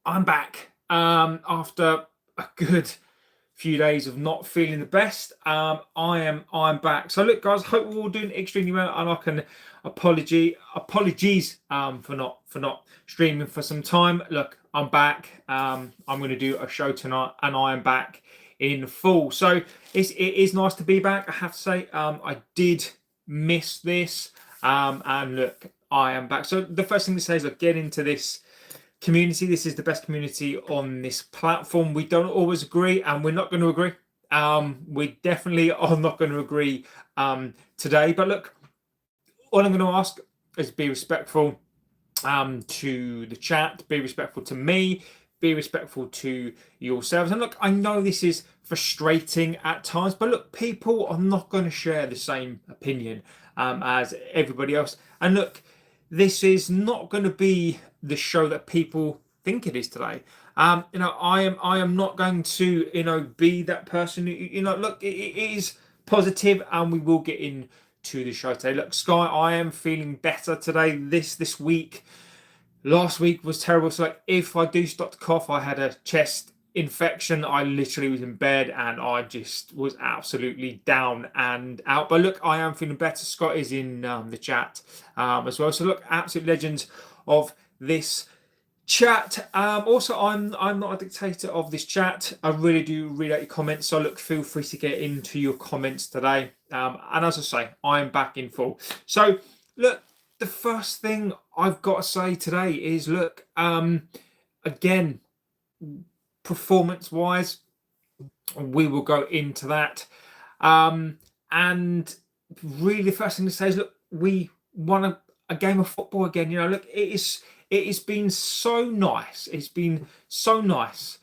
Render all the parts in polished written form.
I'm back after a good few days of not feeling the best. I'm back. So look, guys, hope we're all doing extremely well, and I can apologies for not streaming for some time. Look, I'm back. I'm going to do a show tonight, and I am back in full. So it is nice to be back. I have to say, I did miss this, and look, I am back. So the first thing to say is, look, get into this community. This is the best community on this platform. We don't always agree, and we're not going to agree. We definitely are not going to agree today. But look, all I'm going to ask is be respectful to the chat, be respectful to me, be respectful to yourselves. And look, I know this is frustrating at times, but look, people are not going to share the same opinion as everybody else. And look, this is not going to be the show that people think it is today. I am not going to, be that person. Look, it is positive, and we will get into the show today. Look, Sky, I am feeling better today. This week, last week was terrible. So, like, if I do start to cough, I had a chest infection. I literally was in bed, and I just was absolutely down and out. But look, I am feeling better. Scott is in the chat as well. So look, absolute legends of this chat. Also, I'm not a dictator of this chat. I really do read out your comments. So look, feel free to get into your comments today. And as I say, I am back in full. So look, the first thing I've got to say today is, look, again, performance-wise, we will go into that. And really, the first thing to say is, look, we won a game of football again. Look, it has been so nice. It's been so nice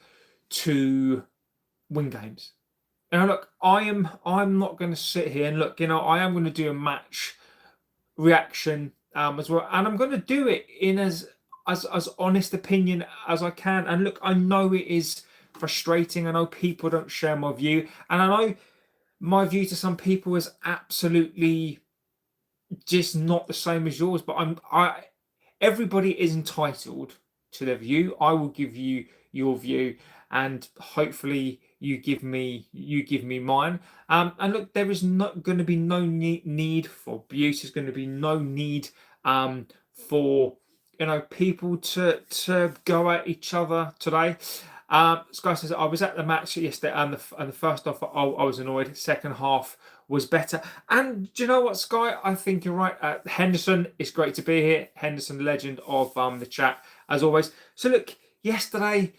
to win games. Look, I'm not going to sit here and look. I am going to do a match reaction as well, and I'm going to do it in as honest opinion as I can. And look, I know it is frustrating. I know people don't share my view, and I know my view to some people is absolutely just not the same as yours. But everybody is entitled to their view. I will give you your view, and hopefully you give me mine. And look, there is not going to be no need for abuse. There's going to be no need for people to go at each other today. Sky says, I was at the match yesterday, and the first half I was annoyed. Second half was better. And do you know what, Sky? I think you're right. Henderson, it's great to be here. Henderson, legend of the chat, as always. So look, yesterday,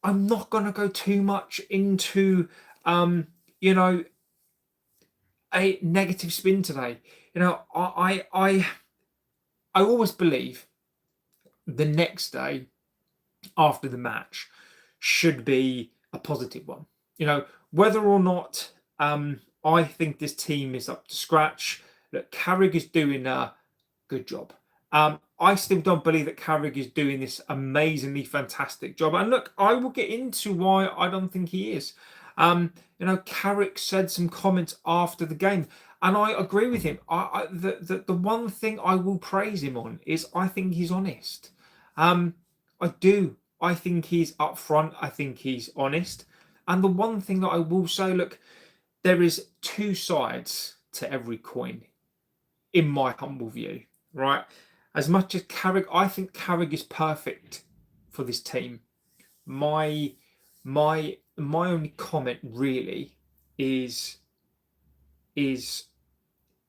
I'm not going to go too much into, a negative spin today. I always believe the next day after the match should be a positive one. Whether or not I think this team is up to scratch. Look, Carrick is doing a good job. I still don't believe that Carrick is doing this amazingly fantastic job. And look, I will get into why I don't think he is. Carrick said some comments after the game, and I agree with him. The one thing I will praise him on is I think he's honest. I do. I think he's upfront. I think he's honest. And the one thing that I will say, look, there is two sides to every coin, in my humble view, right? As much as Carrick, I think Carrick is perfect for this team. My only comment really is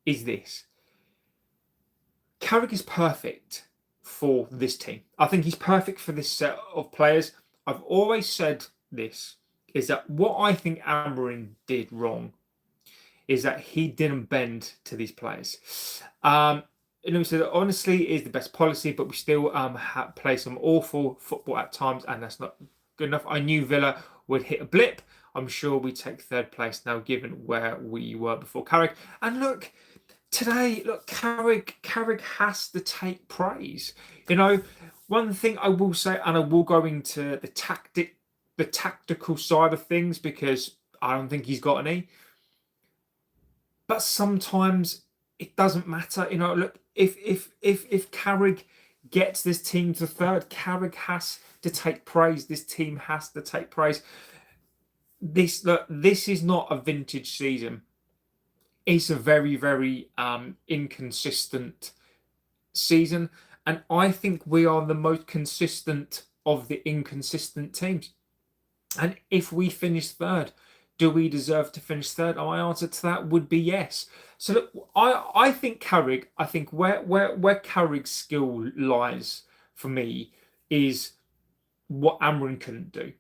this. Carrick is perfect for this team. I think he's perfect for this set of players. I've always said this, is that what I think Amorim did wrong is that he didn't bend to these players. He said, honestly, is the best policy, but we still play some awful football at times, and that's not good enough. I knew Villa would hit a blip. I'm sure we take third place now, given where we were before Carrick. And look, today, Carrick has to take praise. One thing I will say, and I will go into the tactical side of things, because I don't think he's got any. But sometimes it doesn't matter. Look, if Carrick gets this team to third. Carrick has to take praise. This team has to take praise. This is not a vintage season. It's a very, very inconsistent season. And I think we are the most consistent of the inconsistent teams. And if we finish third, do we deserve to finish third? My answer to that would be yes. So look, I think Carrick, I think where Carrick's skill lies for me is what Amrin couldn't do.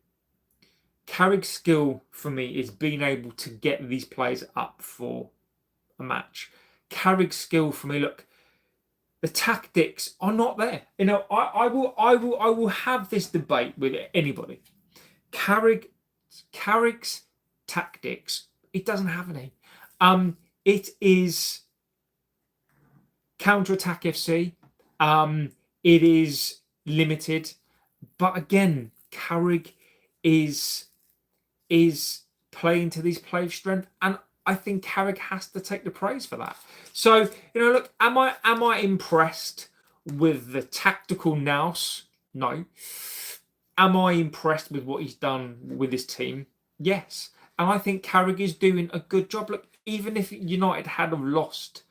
Carrick's skill for me is being able to get these players up for a match. Carrick's skill for me, look, the tactics are not there. You know, I will have this debate with anybody. Carrick's tactics, it doesn't have any. It is counter-attack FC. It is limited, but again, Carrick is playing to these players' strength, and I think Carrick has to take the praise for that. So, you know, look, am I impressed with the tactical nous? No. Am I impressed with what he's done with his team? Yes. And I think Carrick is doing a good job. Look, even if United had have lost,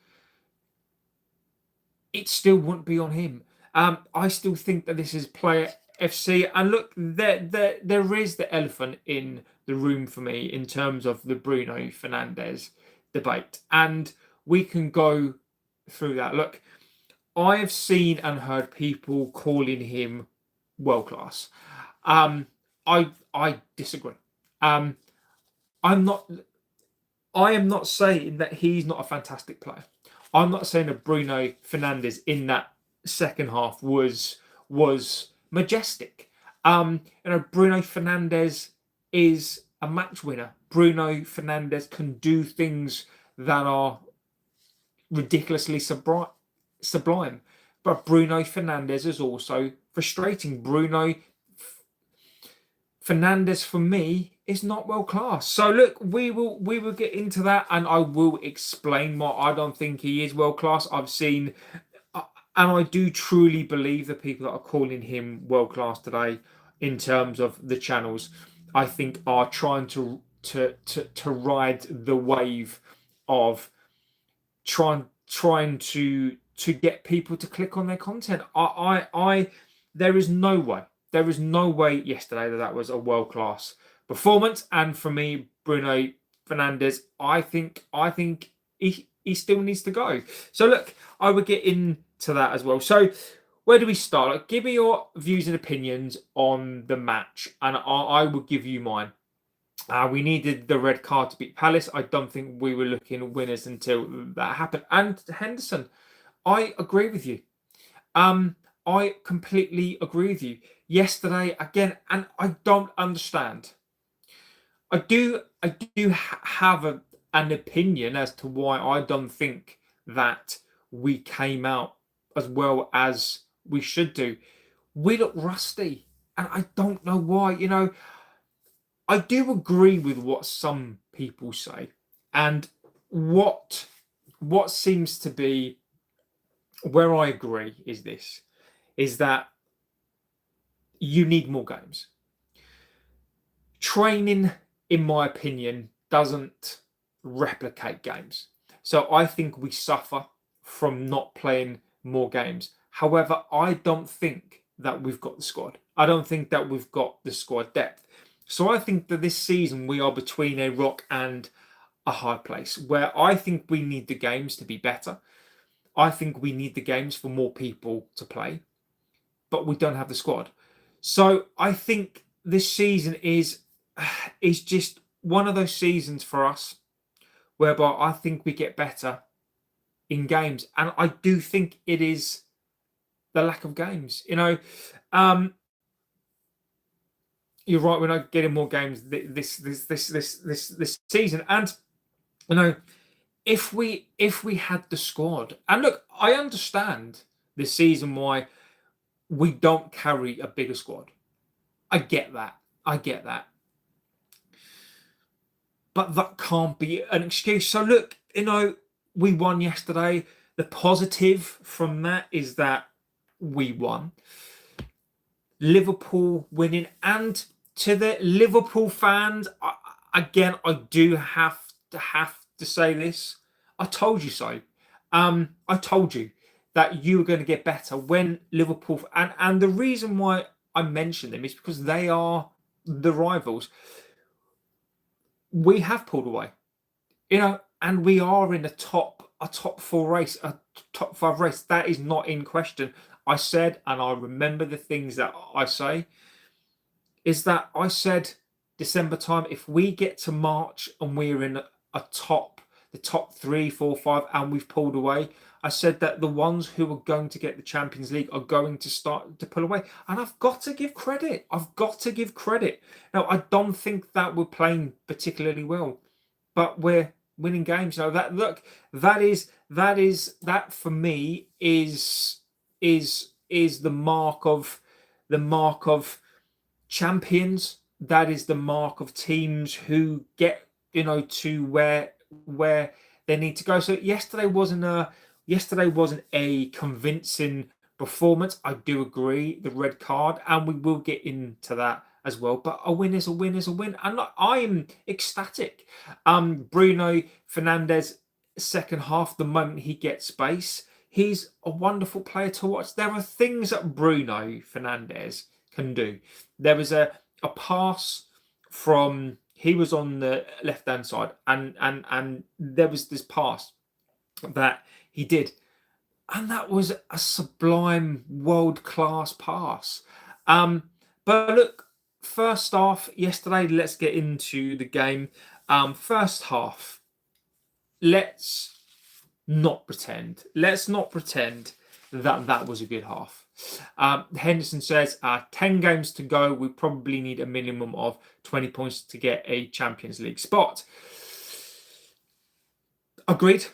it still wouldn't be on him. I still think that this is player FC. And look, there is the elephant in the room for me in terms of the Bruno Fernandes debate. And we can go through that. Look, I have seen and heard people calling him world class. I disagree. I am not saying that he's not a fantastic player. I'm not saying that Bruno Fernandes in that second half was majestic. You know, Bruno Fernandes is a match winner. Bruno Fernandes can do things that are ridiculously sublime. But Bruno Fernandes is also frustrating. Bruno Fernandes, for me, is not world class. So look, we will get into that, and I will explain why I don't think he is world class. I've seen, and I do truly believe the people that are calling him world class today, in terms of the channels, I think are trying to ride the wave of trying to get people to click on their content. There is no way yesterday that was a world class performance. And for me, Bruno Fernandes, I think he still needs to go. So look, I will get into that as well. So where do we start? Like, give me your views and opinions on the match, and I will give you mine. We needed the red card to beat Palace. I don't think we were looking winners until that happened. And Henderson, I agree with you. I completely agree with you. Yesterday, again, and I don't understand. I do have an opinion as to why I don't think that we came out as well as we should do. We look rusty, and I don't know why. You know, I do agree with what some people say, and what seems to be where I agree is that you need more games. Training, in my opinion, doesn't replicate games. So I think we suffer from not playing more games. However, I don't think that we've got the squad. I don't think that we've got the squad depth. So I think that this season we are between a rock and a hard place, where I think we need the games to be better. I think we need the games for more people to play, but we don't have the squad. So I think this season is just one of those seasons for us whereby I think we get better in games. And I do think it is the lack of games. You know, you're right, we're not getting more games this season. And, you know, if we had the squad, and look, I understand this season why we don't carry a bigger squad. I get that. But that can't be an excuse. So look, you know, we won yesterday. The positive from that is that we won. Liverpool winning, and to the Liverpool fans, again, I do have to say this. I told you so. I told you that you were going to get better when Liverpool, and the reason why I mention them is because they are the rivals. We have pulled away, and we are in a top 4 race, a top 5 race. That is not in question. I said, and I remember the things that I say, is that I said December time, if we get to March and we're in the top 3, 4, 5, and we've pulled away, I said that the ones who are going to get the Champions League are going to start to pull away. And I've got to give credit. Now, I don't think that we're playing particularly well, but we're winning games. Now, that for me is the mark of champions. That is the mark of teams who get to where they need to go. So yesterday wasn't a convincing performance. I do agree, the red card, and we will get into that as well. But a win is a win is a win, and I am ecstatic. Bruno Fernandes, second half, the moment he gets space, he's a wonderful player to watch. There are things that Bruno Fernandes can do. There was a pass from, he was on the left hand side, and there was this pass that he did, and that was a sublime, world-class pass. But look, first half yesterday, let's get into the game. First half, let's not pretend that was a good half. Henderson says 10 games to go, we probably need a minimum of 20 points to get a Champions League spot. Agreed.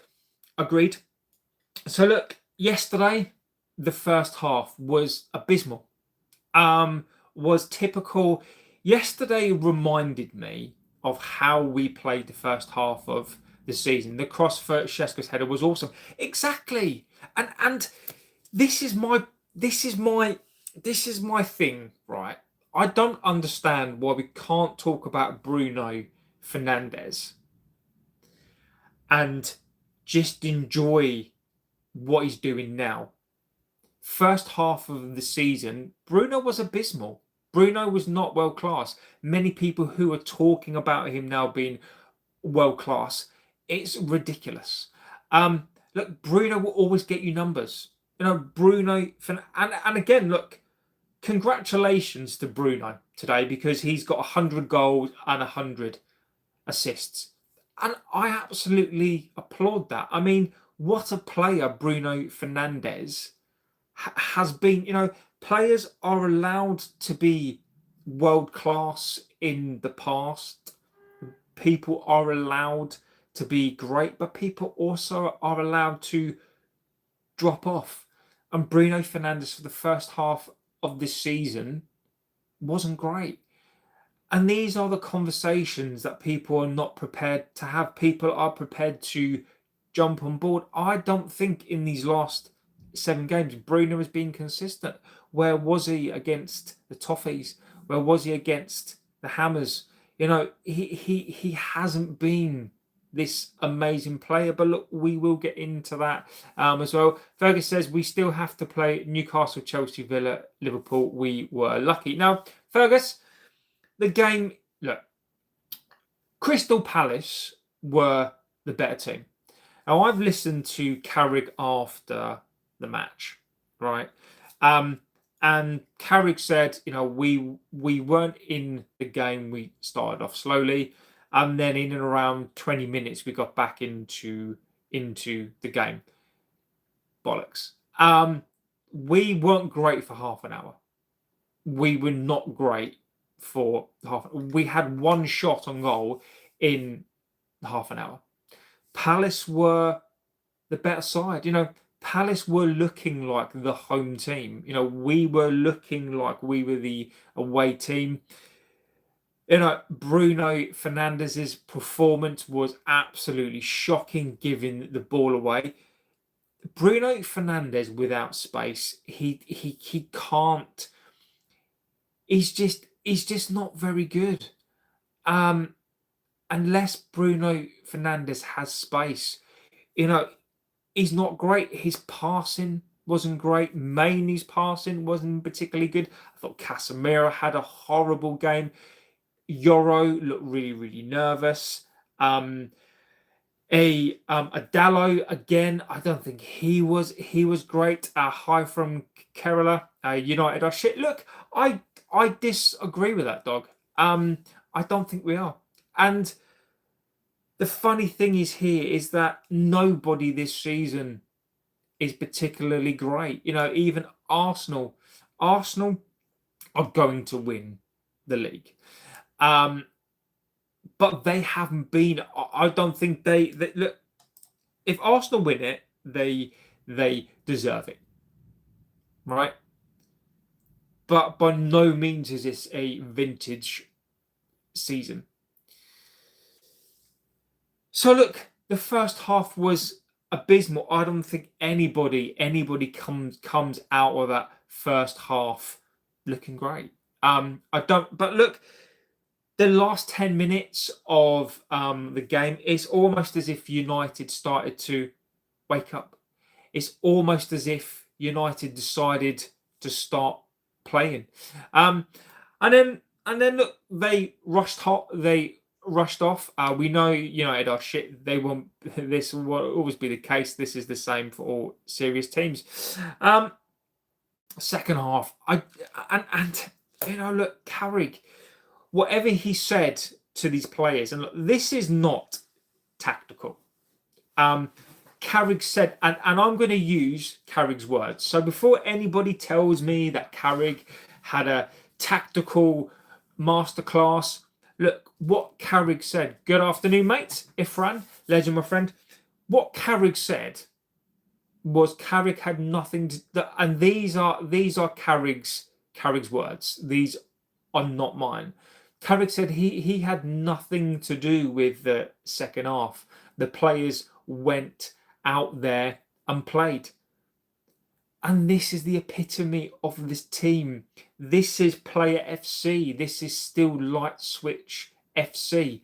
So look, yesterday the first half was abysmal. Was typical. Yesterday reminded me of how we played the first half of the season. The cross for Sesko's header was awesome. Exactly. And this is my thing, right? I don't understand why we can't talk about Bruno Fernandes and just enjoy what he's doing now. First half of the season, Bruno was abysmal. Bruno was not world class. Many people who are talking about him now being world class, it's ridiculous. Look, Bruno will always get you numbers. Bruno, and again, look, congratulations to Bruno today, because he's got 100 goals and 100 assists. And I absolutely applaud that. I mean, what a player Bruno Fernandes has been. Players are allowed to be world class in the past. People are allowed to be great, but people also are allowed to drop off. And Bruno Fernandes, for the first half of this season, wasn't great. And these are the conversations that people are not prepared to have. People are prepared to jump on board. I don't think in these last 7 games Bruno has been consistent. Where was he against the Toffees? Where was he against the Hammers? He hasn't been this amazing player. But look, we will get into that as well. Fergus says we still have to play Newcastle, Chelsea, Villa, Liverpool. We were lucky. Now, Fergus, the game, look, Crystal Palace were the better team. Now, I've listened to Carrick after the match, right? And Carrick said, we weren't in the game. We started off slowly, and then in and around 20 minutes, we got back into the game. Bollocks. We weren't great for half an hour. We were not great for half. We had one shot on goal in half an hour. Palace were the better side. Palace were looking like the home team. We were looking like we were the away team. Bruno Fernandes' performance was absolutely shocking, giving the ball away. Bruno Fernandes without space, he can't. He's just not very good. Unless Bruno Fernandes has space, you know, he's not great. His passing wasn't great. Maine's passing wasn't particularly good. I thought Casemiro had a horrible game. Yoro looked really, really nervous. A Dallo again. I don't think he was great. High from Kerala. United are shit. Look, I disagree with that, dog. I don't think we are. And the funny thing is that nobody this season is particularly great. Even Arsenal are going to win the league. But they haven't been. I don't think they look. If Arsenal win it, they deserve it, right? But by no means is this a vintage season. So look, the first half was abysmal. I don't think anybody comes out of that first half looking great. I don't. But look, the last 10 minutes of the game, it's almost as if United started to wake up. It's almost as if United decided to start playing. And then look, they rushed off. We know United are shit. They won't. This will always be the case. This is the same for all serious teams. Second half, look, Carrick, whatever he said to these players, and look, this is not tactical. Carrick said, and I'm going to use Carrick's words. So before anybody tells me that Carrick had a tactical masterclass, look what Carrick said. Good afternoon, mates. Ifran, legend, my friend. What Carrick said was Carrick had nothing to, and these are Carrick's words. These are not mine. Carrick said he had nothing to do with the second half. The players went out there and played. And this is the epitome of this team. This is Player FC. This is still Light Switch FC.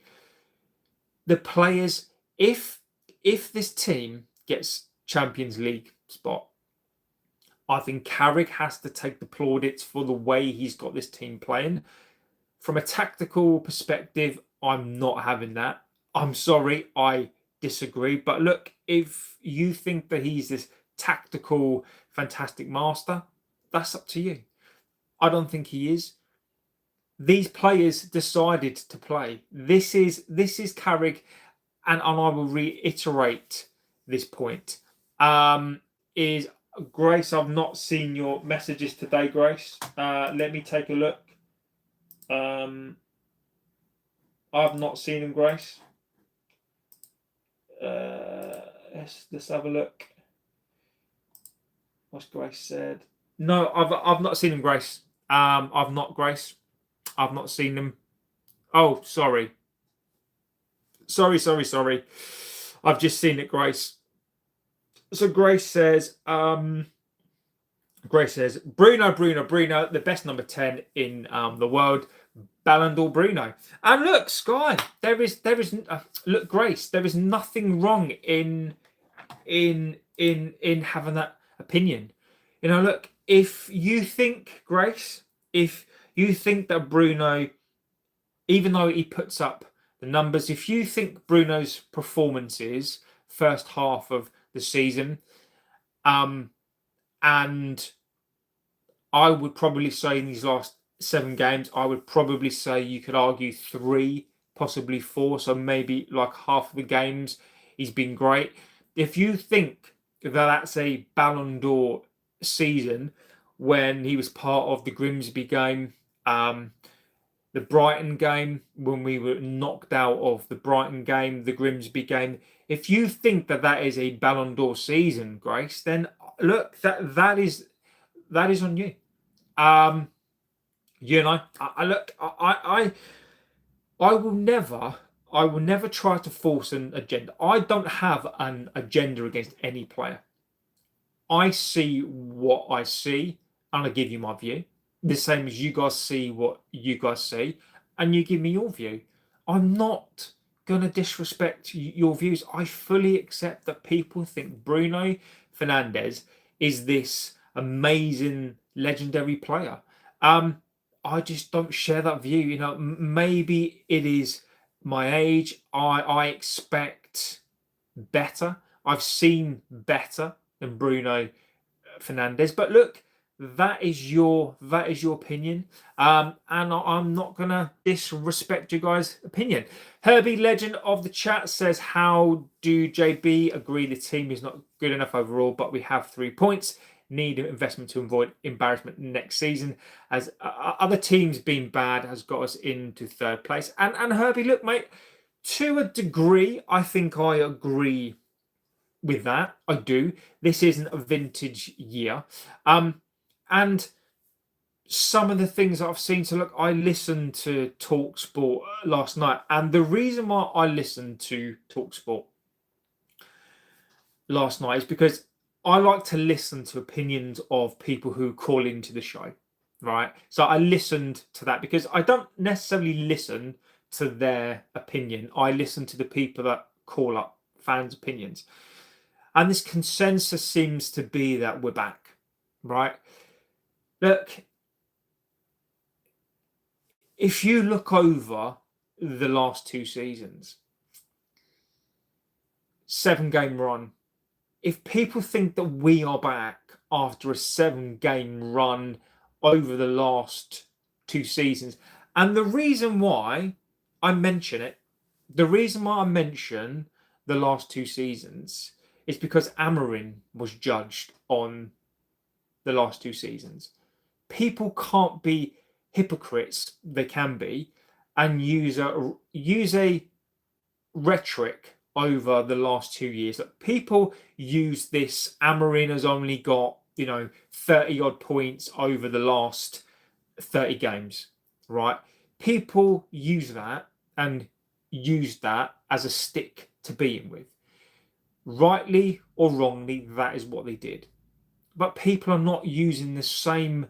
The players, if this team gets Champions League spot, I think Carrick has to take the plaudits for the way he's got this team playing. From a tactical perspective, I'm not having that. I'm sorry, I disagree. But look, if you think that he's this tactical, fantastic master, that's up to you. I don't think he is. These players decided to play. This is Carrick, and I will reiterate this point. Is Grace? I've not seen your messages today, Grace. Let me take a look. I've not seen him, Grace. Let's have a look. What's Grace said? No, I've not seen him, Grace. I've not, Grace. I've not seen him. Oh, sorry. Sorry. I've just seen it, Grace. So Grace says, Bruno, the best number 10 in the world. Ballon d'Or Bruno. And look, Sky, there is look, Grace, there is nothing wrong in having that opinion. Look, if you think, Grace, if you think that Bruno, even though he puts up the numbers, if you think Bruno's performances first half of the season, and I would probably say in these last 7 games, I would probably say you could argue 3, possibly 4. So maybe like half of the games he's been great. If you think that that's a Ballon d'Or season, when he was part of the Grimsby game, the Brighton game, when we were knocked out of the Brighton game, the Grimsby game, if you think that that is a Ballon d'Or season, Grace, then look, that is on you. I will never try to force an agenda. I don't have an agenda against any player. I see what I see, and I give you my view. The same as you guys see what you guys see, and you give me your view. I'm not going to disrespect your views. I fully accept that people think Bruno Fernandes is this amazing, legendary player. I just don't share that view. You know, maybe it is my age. I expect better. I've seen better than Bruno Fernandes. But look, that is your opinion, and I'm not gonna disrespect you guys' opinion. Herbie Legend of the chat says, "How do JB agree the team is not good enough overall, but we have 3 points? Need investment to avoid embarrassment next season, as other teams being bad has got us into 3rd place." And Herbie, look, mate, to a degree, I think I agree with that. I do. This isn't a vintage year. And some of the things that I've seen, so look, I listened to TalkSport last night, and the reason why I listened to TalkSport last night is because I like to listen to opinions of people who call into the show, right? So I listened to that because I don't necessarily listen to their opinion. I listen to the people that call up fans' opinions. And this consensus seems to be that we're back, right? Look, if you look over the last 2 seasons, 7-game run, if people think that we are back after a 7-game run over the last 2 seasons, and the reason why I mention it, the reason why I mention the last 2 seasons is because Amorim was judged on the last 2 seasons. People can't be hypocrites. They can be, and use a rhetoric over the last 2 years. That people use this. Amorim has only got 30 odd points over the last 30 games, right? People use that and use that as a stick to beat him with. Rightly or wrongly, that is what they did. But people are not using the same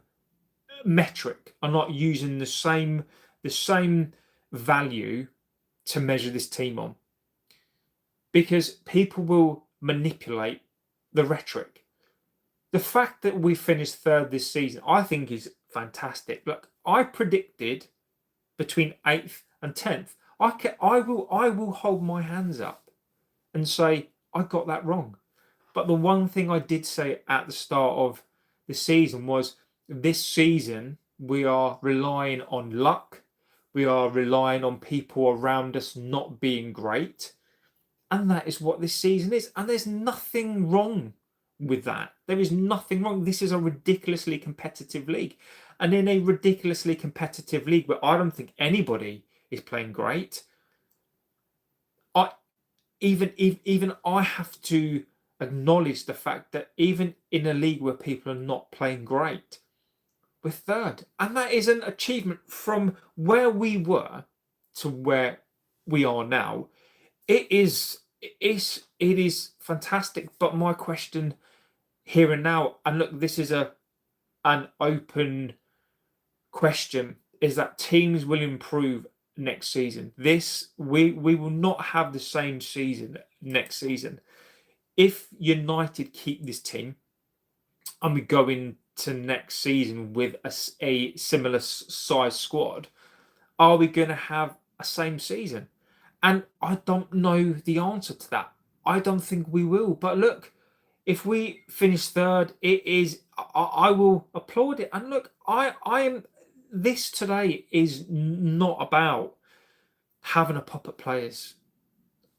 metric, are not using the same value to measure this team on, because people will manipulate the rhetoric. The fact that we finished 3rd this season, I think, is fantastic. Look, I predicted between 8th and 10th. I will hold my hands up and say I got that wrong. But the one thing I did say at the start of the season was, this season we are relying on luck. We are relying on people around us not being great. And that is what this season is. And there's nothing wrong with that. There is nothing wrong. This is a ridiculously competitive league. And in a ridiculously competitive league where I don't think anybody is playing great, even I have to acknowledge the fact that even in a league where people are not playing great, we're 3rd. And that is an achievement from where we were to where we are now. It is fantastic. But my question here and now, and look, this is an open question, is that teams will improve next season. We will not have the same season next season. If United keep this team and we go into next season with a similar size squad, are we going to have a same season? And I don't know the answer to that. I don't think we will. But look, if we finish 3rd, I will applaud it. And look, this today is not about having a pop at players.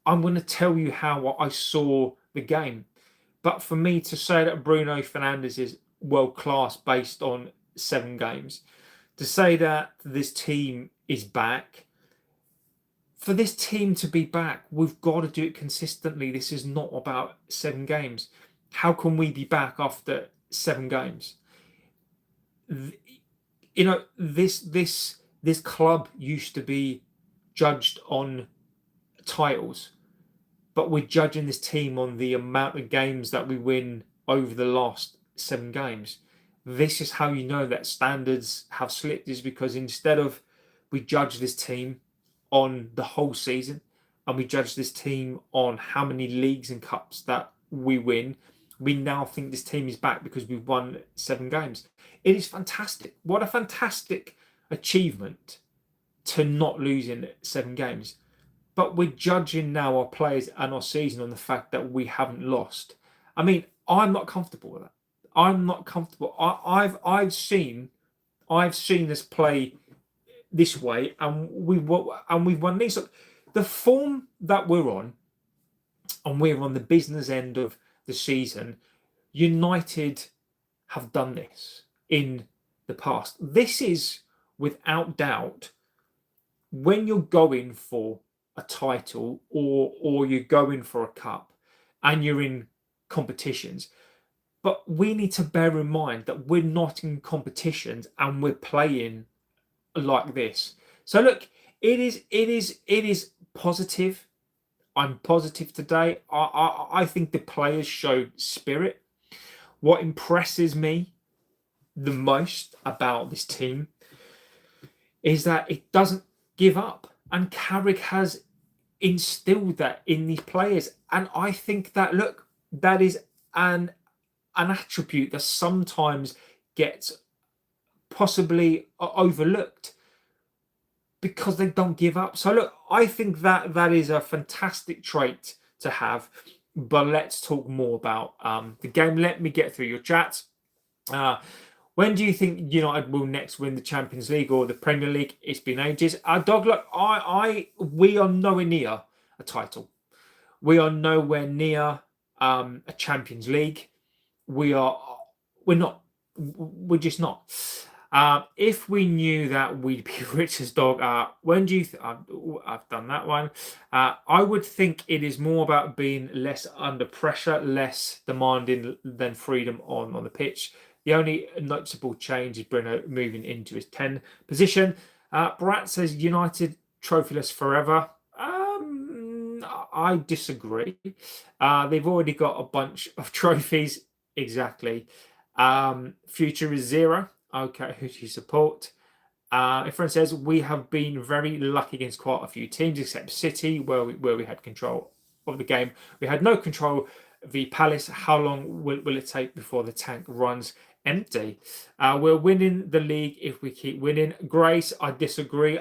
I'm going to tell you how I saw the game. But for me to say that Bruno Fernandes is world class based on 7 games, to say that this team is back, for this team to be back, we've got to do it consistently. This is not about 7 games. How can we be back after 7 games? This club used to be judged on titles, but we're judging this team on the amount of games that we win over the last 7 games. This is how you know that standards have slipped, is because instead of we judge this team on the whole season and we judge this team on how many leagues and cups that we win, we now think this team is back because we've won 7 games. It is fantastic. What a fantastic achievement to not lose in 7 games. But we're judging now our players and our season on the fact that we haven't lost. I mean, I'm not comfortable with that. I'm not comfortable. I've seen us play this way, and we've won these. So the form that we're on, and we're on the business end of the season. United have done this in the past. This is without doubt when you're going for a title or you're going for a cup and you're in competitions. But we need to bear in mind that we're not in competitions and we're playing like this. So look, it is positive. I'm positive today. I think the players showed spirit. What impresses me the most about this team is that it doesn't give up. And Carrick has instilled that in these players. And I think that, look, that is an attribute that sometimes gets possibly overlooked because they don't give up. So look, I think that is a fantastic trait to have. But let's talk more about the game. Let me get through your chat. When do you think United will next win the Champions League or the Premier League? It's been ages. Dog, look, we are nowhere near a title. We are nowhere near a Champions League. We're just not. If we knew that we'd be rich as dog, when do you I've done that one. I would think it is more about being less under pressure, less demanding than freedom on the pitch. The only noticeable change is Bruno moving into his 10 position. Brat says United trophyless forever. I disagree. They've already got a bunch of trophies. Exactly. Future is 0. Okay, who do you support? Everyone says we have been very lucky against quite a few teams, except City, where we had control of the game. We had no control v Palace. How long will it take before the tank runs empty? We're winning the league if we keep winning. Grace, I disagree.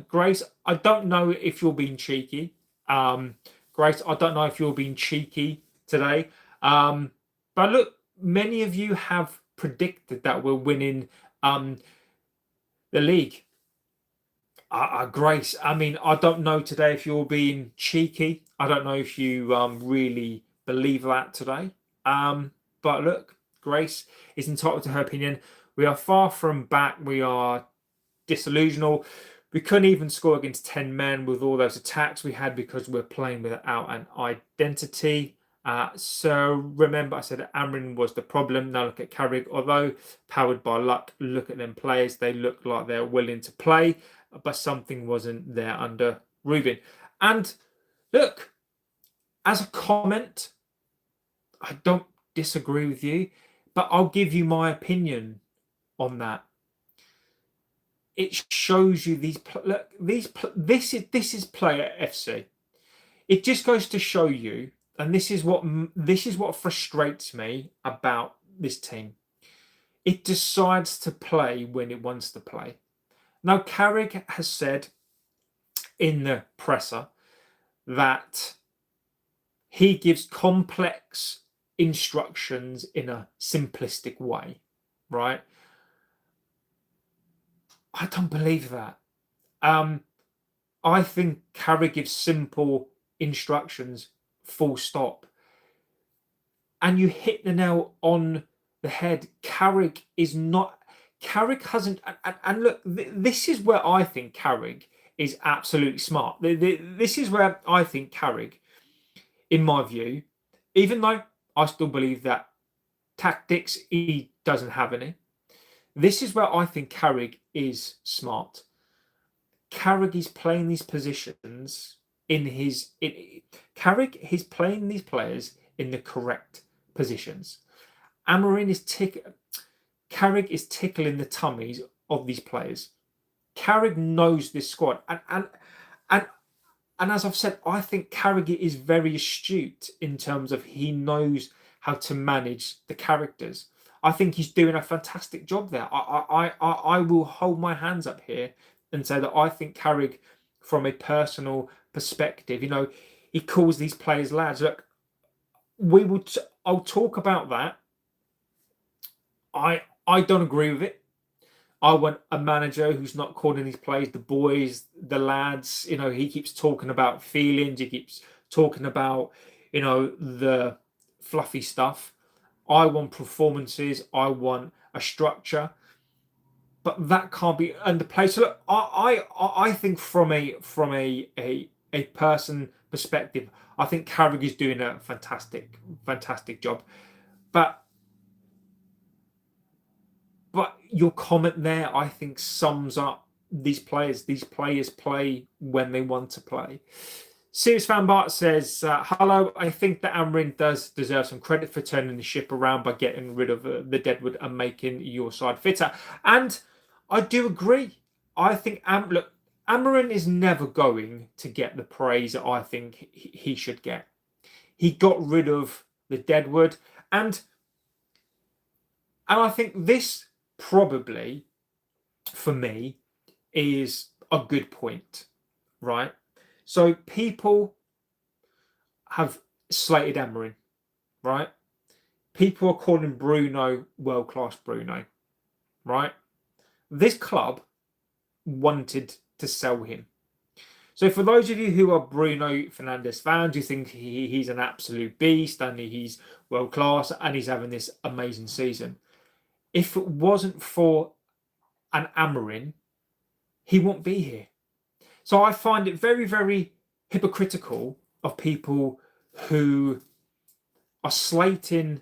Grace, I don't know if you're being cheeky. Grace, I don't know if you're being cheeky today. But look, many of you have predicted that we're winning the league. Grace, I mean, I don't know today if you're being cheeky. I don't know if you really believe that today. But look, Grace is entitled to her opinion. We are far from back. We are disillusional. We couldn't even score against 10 men with all those attacks we had because we're playing without an identity. So remember, I said Amrin was the problem. Now look at Carrick. Although powered by luck, look at them players. They look like they're willing to play, but something wasn't there under Rubin. And look, as a comment, I don't disagree with you, but I'll give you my opinion on that. It shows you this is player FC. It just goes to show you. And this is what frustrates me about this team. It decides to play when it wants to play. Now, Carrick has said in the presser that he gives complex instructions in a simplistic way, right? I don't believe that. I think Carrick gives simple instructions, full stop. And you hit the nail on the head. Carrick hasn't. And look, this is where I think Carrick is absolutely smart. This is where I think Carrick, in my view, even though I still believe that tactics he doesn't have any, this is where I think Carrick is smart. Carrick is playing these positions Carrick, he's playing these players in the correct positions. Carrick is tickling the tummies of these players. Carrick knows this squad, and as I've said, I think Carrick is very astute in terms of he knows how to manage the characters. I think he's doing a fantastic job there. I will hold my hands up here and say that I think Carrick, from a personal perspective, he calls these players lads. Look, I'll talk about that. I don't agree with it. I want a manager who's not calling these players the boys, the lads. He keeps talking about feelings. He keeps talking about, the fluffy stuff. I want performances. I want a structure. But that can't be underplayed. So look, I think from a person perspective, I think Carrick is doing a fantastic job. But your comment there, I think, sums up these players. These players play when they want to play. Serious Fan Bart says, hello, I think that Amorim does deserve some credit for turning the ship around by getting rid of the Deadwood and making your side fitter. And I do agree. I think, Amorim is never going to get the praise that I think he should get. He got rid of the Deadwood. And I think this probably, for me, is a good point, right? So people have slated Amorim, right? People are calling Bruno world-class Bruno, right? This club wanted to sell him. So for those of you who are Bruno Fernandes fans, you think he's an absolute beast and he's world-class and he's having this amazing season. If it wasn't for an Amorim, he won't be here. So I find it very, very hypocritical of people who are slating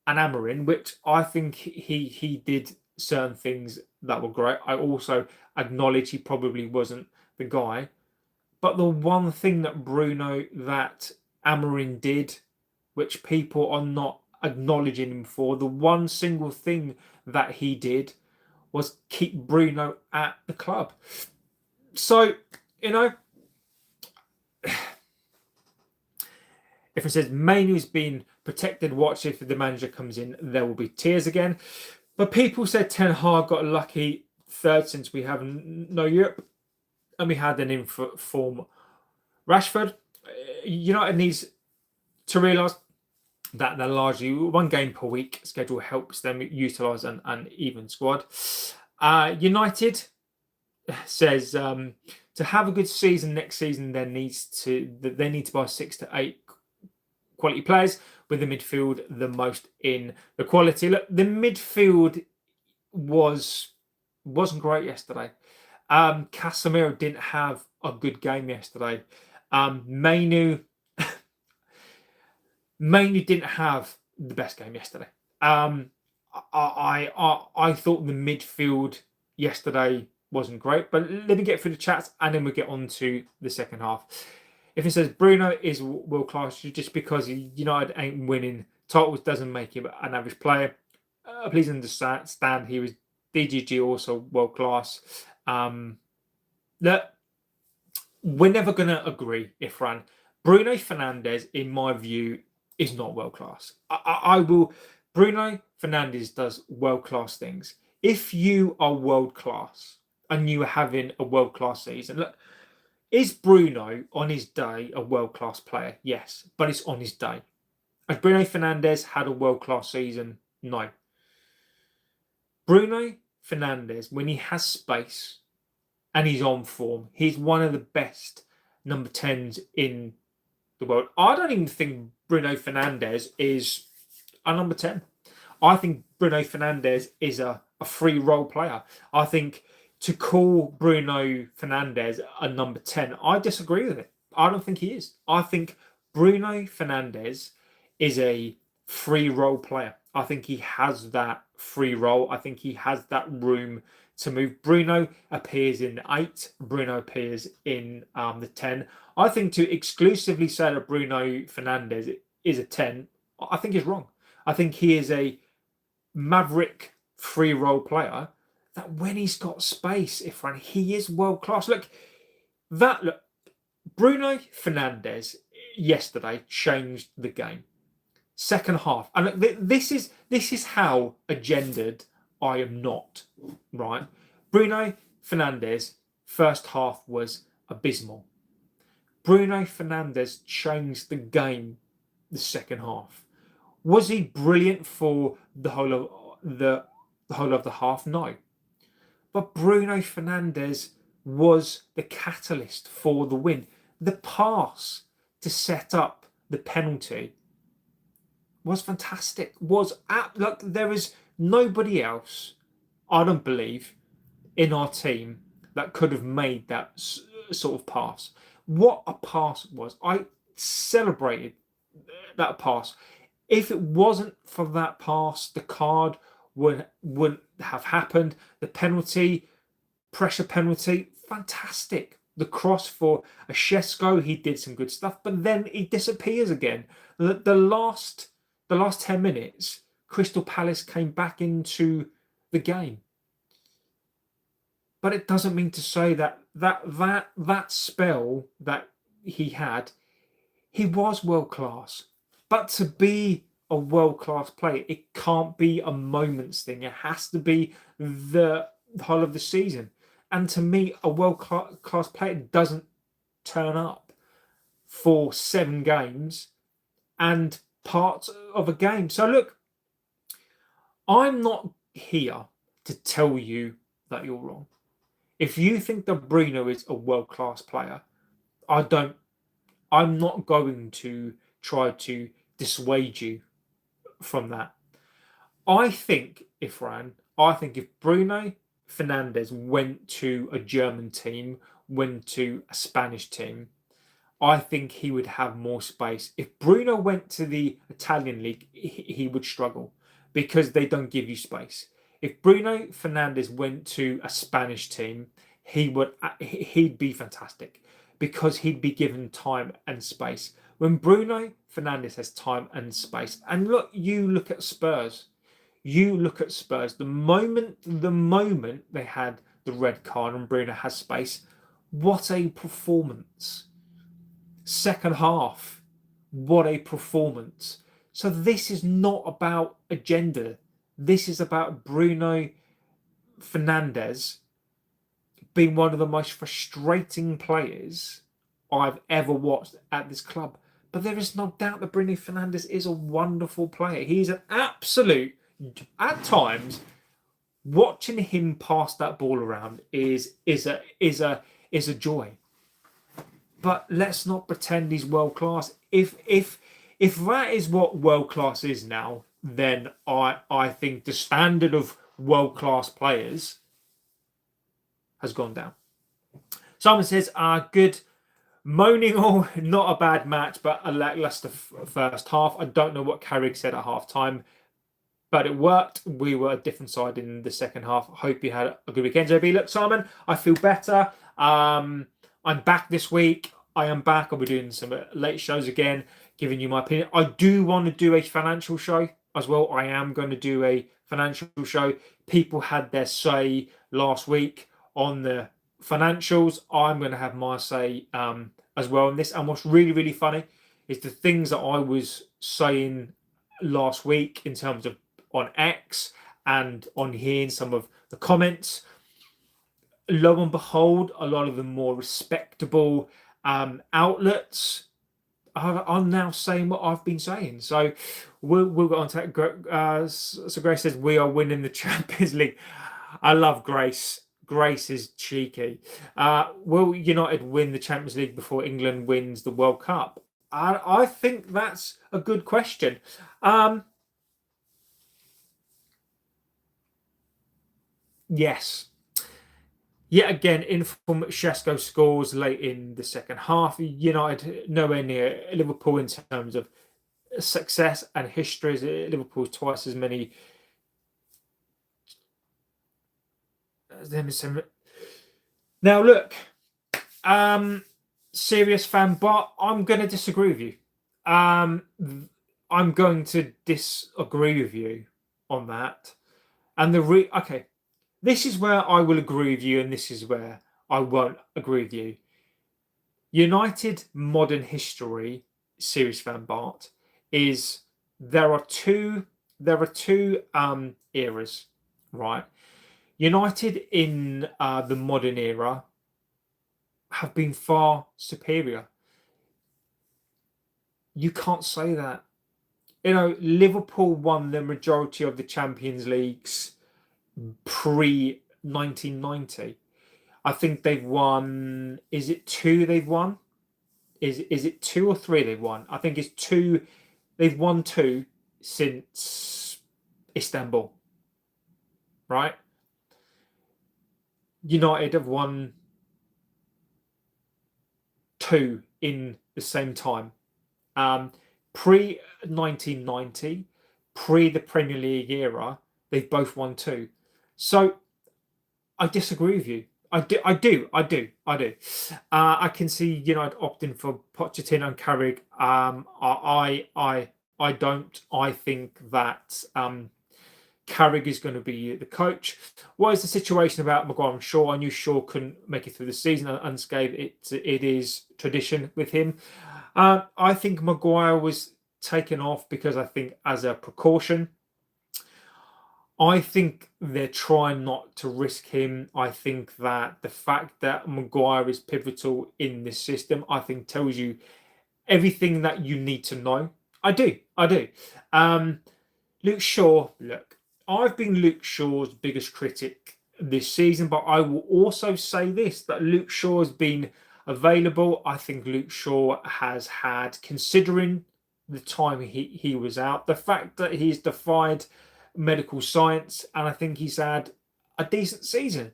an Amorim, which I think he did certain things that were great. I also acknowledge he probably wasn't the guy. But the one thing that Amorim did, which people are not acknowledging him for, the one single thing that he did was keep Bruno at the club. So, if it says Mainu's been protected, watch if the manager comes in, there will be tears again. But people said Ten Hag got a lucky third since we have no Europe, and we had an inform Rashford. United needs to realise that they're largely one game per week schedule helps them utilise an even squad. United says to have a good season next season, they need to buy 6 to 8 quality players, with the midfield the most in the quality. Look, the midfield wasn't great yesterday. Casemiro didn't have a good game yesterday. Mainly didn't have the best game yesterday. I thought the midfield yesterday wasn't great, but let me get through the chats and then we'll get on to the second half. If it says Bruno is world class, just because United ain't winning titles doesn't make him an average player. Please understand he was DGG also world class. Look, we're never going to agree, Ifran. Bruno Fernandes, in my view, is not world class. Bruno Fernandes does world class things. If you are world class and you are having a world class season, look, is Bruno on his day a world class player? Yes, but it's on his day. Has Bruno Fernandes had a world class season? No. Bruno Fernandes, when he has space and he's on form, he's one of the best number 10s in the world. I don't even think Bruno Fernandes is a number 10. I think Bruno Fernandes is a free role player. I think to call Bruno Fernandes a number 10, I disagree with it. I don't think he is. I think Bruno Fernandes is a free role player. I think he has that free role. I think he has that room to move. Bruno appears in 8. Bruno appears in the 10. I think to exclusively say that Bruno Fernandes is a 10, I think is wrong. I think he is a maverick free role player that when he's got space, Ifran, he is world class. Look, Bruno Fernandes yesterday changed the game. Second half, and look, this is how agendered I am not. Right, Bruno Fernandes first half was abysmal. Bruno Fernandes changed the game the second half. Was he brilliant for the whole of the half? No. But Bruno Fernandes was the catalyst for the win. The pass to set up the penalty was fantastic. Look, there is nobody else, I don't believe, in our team that could have made that sort of pass. What a pass it was. I celebrated that pass. If it wasn't for that pass, the card wouldn't have happened. The penalty, pressure penalty, fantastic. The cross for a Sesko, he did some good stuff, but then he disappears again. The last 10 minutes, Crystal Palace came back into the game. But it doesn't mean to say that spell that he had, he was world class. But to be a world class player, it can't be a moments thing. It has to be the whole of the season. And to me, a world class player doesn't turn up for 7 games and parts of a game. So look, I'm not here to tell you that you're wrong. If you think that Bruno is a world-class player, I'm not going to try to dissuade you from that. I think if Bruno Fernandes went to a German team, went to a Spanish team, I think he would have more space. If Bruno went to the Italian league, he would struggle because they don't give you space. If Bruno Fernandes went to a Spanish team, he'd be fantastic because he'd be given time and space. When Bruno Fernandes has time and space, and you look at Spurs. The moment they had the red card and Bruno has space, what a performance! Second half, what a performance! So this is not about agenda. This is about Bruno Fernandes being one of the most frustrating players I've ever watched at this club. But there is no doubt that Bruno Fernandes is a wonderful player. He's an absolute, at times, watching him pass that ball around is a joy. But let's not pretend he's world class. If that is what world class is now, then I think the standard of world class players has gone down. Simon says, good. Moaning all, not a bad match, but a lackluster first half. I don't know what Carrick said at half time, but it worked. We were a different side in the second half. I hope you had a good weekend, JB. Look, Simon, I feel better. I'm back this week. I am back. I'll be doing some late shows again, giving you my opinion. I do want to do a financial show as well. I am going to do a financial show. People had their say last week on the financials. I'm going to have my say as well in this. And what's really, really funny is the things that I was saying last week in terms of on X and on here in some of the comments. Lo and behold, a lot of the more respectable outlets are now saying what I've been saying. So we'll go on to that. So Grace says, we are winning the Champions League. I love Grace. Grace is cheeky. Will United win the Champions League before England wins the World Cup? I think that's a good question. Yes. Yet again, inform Sesko scores late in the second half. United nowhere near Liverpool in terms of success and history. Liverpool twice as many. Now look, serious fan, but I'm going to disagree with you. I'm going to disagree with you on that. And okay, this is where I will agree with you, and this is where I won't agree with you. United modern history, series fan Bart, is there are two eras, right? United in the modern era have been far superior. You can't say that. You know, Liverpool won the majority of the Champions Leagues pre 1990. I think they've won. Is it two they've won? Is it two or three they've won? I think it's two. They've won two since Istanbul, right? United have won two in the same time. Pre 1990, pre the Premier League era, they've both won two. So I disagree with you. I do. I can see United opting for Pochettino and Carrick. I don't. I think that Carrick is going to be the coach. What is the situation about Maguire and Shaw? I knew Shaw couldn't make it through the season unscathed. It is tradition with him. I think Maguire was taken off because I think as a precaution. I think they're trying not to risk him. I think that the fact that Maguire is pivotal in this system, I think tells you everything that you need to know. I do. Luke Shaw, look, I've been Luke Shaw's biggest critic this season, but I will also say this, that Luke Shaw has been available. I think Luke Shaw has had, considering the time he was out, the fact that he's defied medical science, and I think he's had a decent season.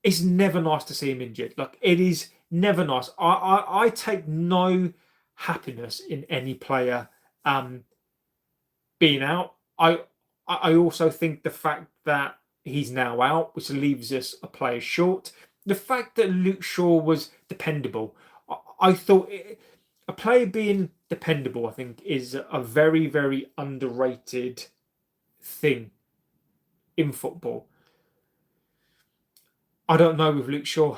It's never nice to see him injured. Like, it is never nice. I take no happiness in any player being out. I also think the fact that he's now out, which leaves us a player short. The fact that Luke Shaw was dependable, I thought a player being dependable, I think, is a very, very underrated thing in football. I don't know with Luke Shaw.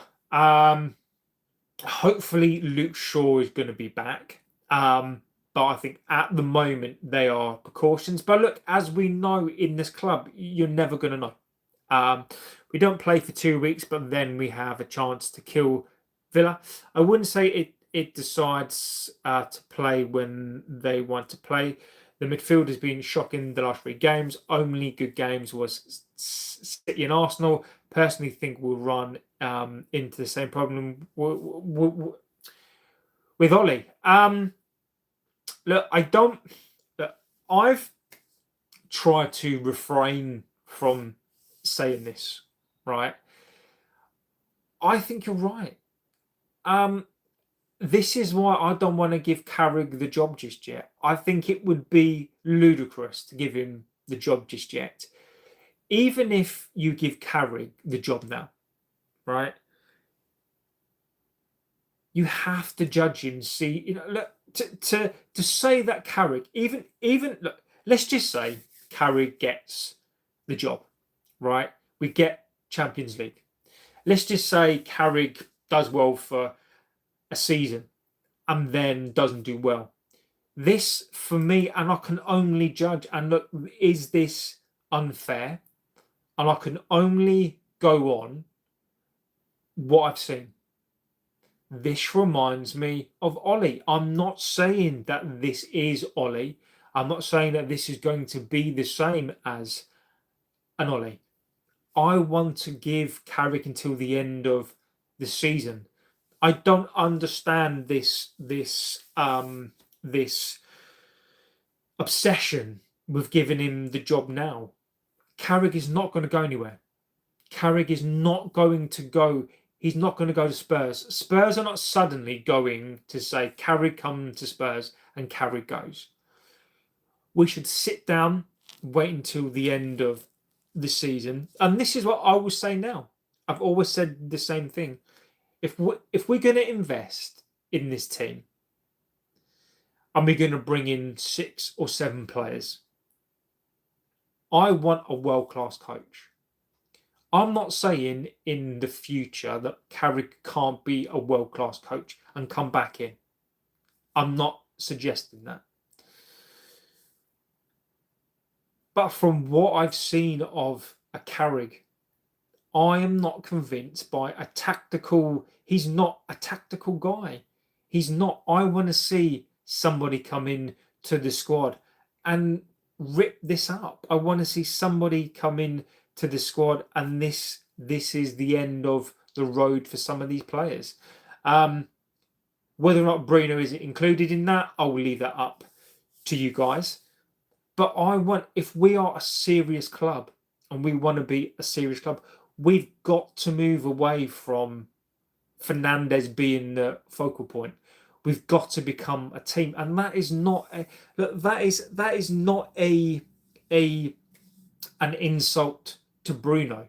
Hopefully Luke Shaw is going to be back. But I think at the moment they are precautions. But look, as we know in this club, you're never going to know. We don't play for 2 weeks, but then we have a chance to kill Villa. I wouldn't say it decides to play when they want to play. The midfield has been shocking the last 3 games. Only good games was City and Arsenal. Personally think we'll run into the same problem with Ollie. Look, I've tried to refrain from saying this, right? I think you're right. This is why I don't want to give Carrick the job just yet. I think it would be ludicrous to give him the job just yet. Even if you give Carrick the job now, right? You have to judge him. See, look, to say that Carrick, even look, let's just say Carrick gets the job, right? We get Champions League. Let's just say Carrick does well for a season and then doesn't do well. This, for me, and I can only judge, and look, is this unfair? And I can only go on what I've seen. This reminds me of Ollie. I'm not saying that this is Ollie. I'm not saying that this is going to be the same as an Ollie. I want to give Carrick until the end of the season. I don't understand this obsession with giving him the job now. Carrick is not going to go anywhere. Carrick is not going to go. He's not going to go to Spurs. Spurs are not suddenly going to say, Carrick come to Spurs and Carrick goes. We should sit down, wait until the end of the season. And this is what I will say now. I've always said the same thing. If we're going to invest in this team, and we're going to bring in 6 or 7 players. I want a world-class coach. I'm not saying in the future that Carrick can't be a world-class coach and come back in. I'm not suggesting that. But from what I've seen of a Carrick, I am not convinced by a tactical. He's not a tactical guy. He's not. I want to see somebody come in to the squad and rip this up. I want to see somebody come in to the squad, and this is the end of the road for some of these players. Whether or not Bruno is included in that, I will leave that up to you guys. But I want, if we are a serious club and we want to be a serious club, we've got to move away from Fernandes being the focal point. We've got to become a team, and that is not an insult to Bruno.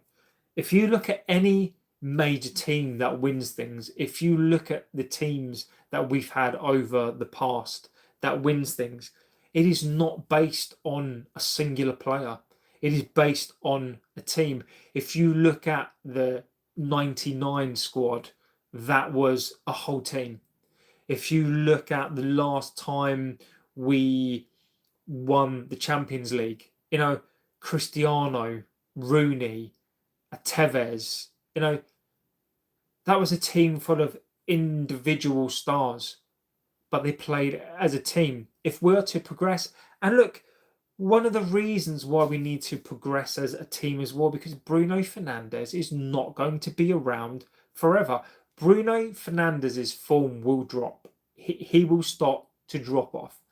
If you look at any major team that wins things, if you look at the teams that we've had over the past that wins things, it is not based on a singular player. It is based on a team. If you look at the 99 squad, that was a whole team. If you look at the last time we won the Champions League, Cristiano, Rooney, Tevez, that was a team full of individual stars, but they played as a team. If we're to progress, and look, one of the reasons why we need to progress as a team as well, because Bruno Fernandes is not going to be around forever. Bruno Fernandes' form will drop. He will start to drop off.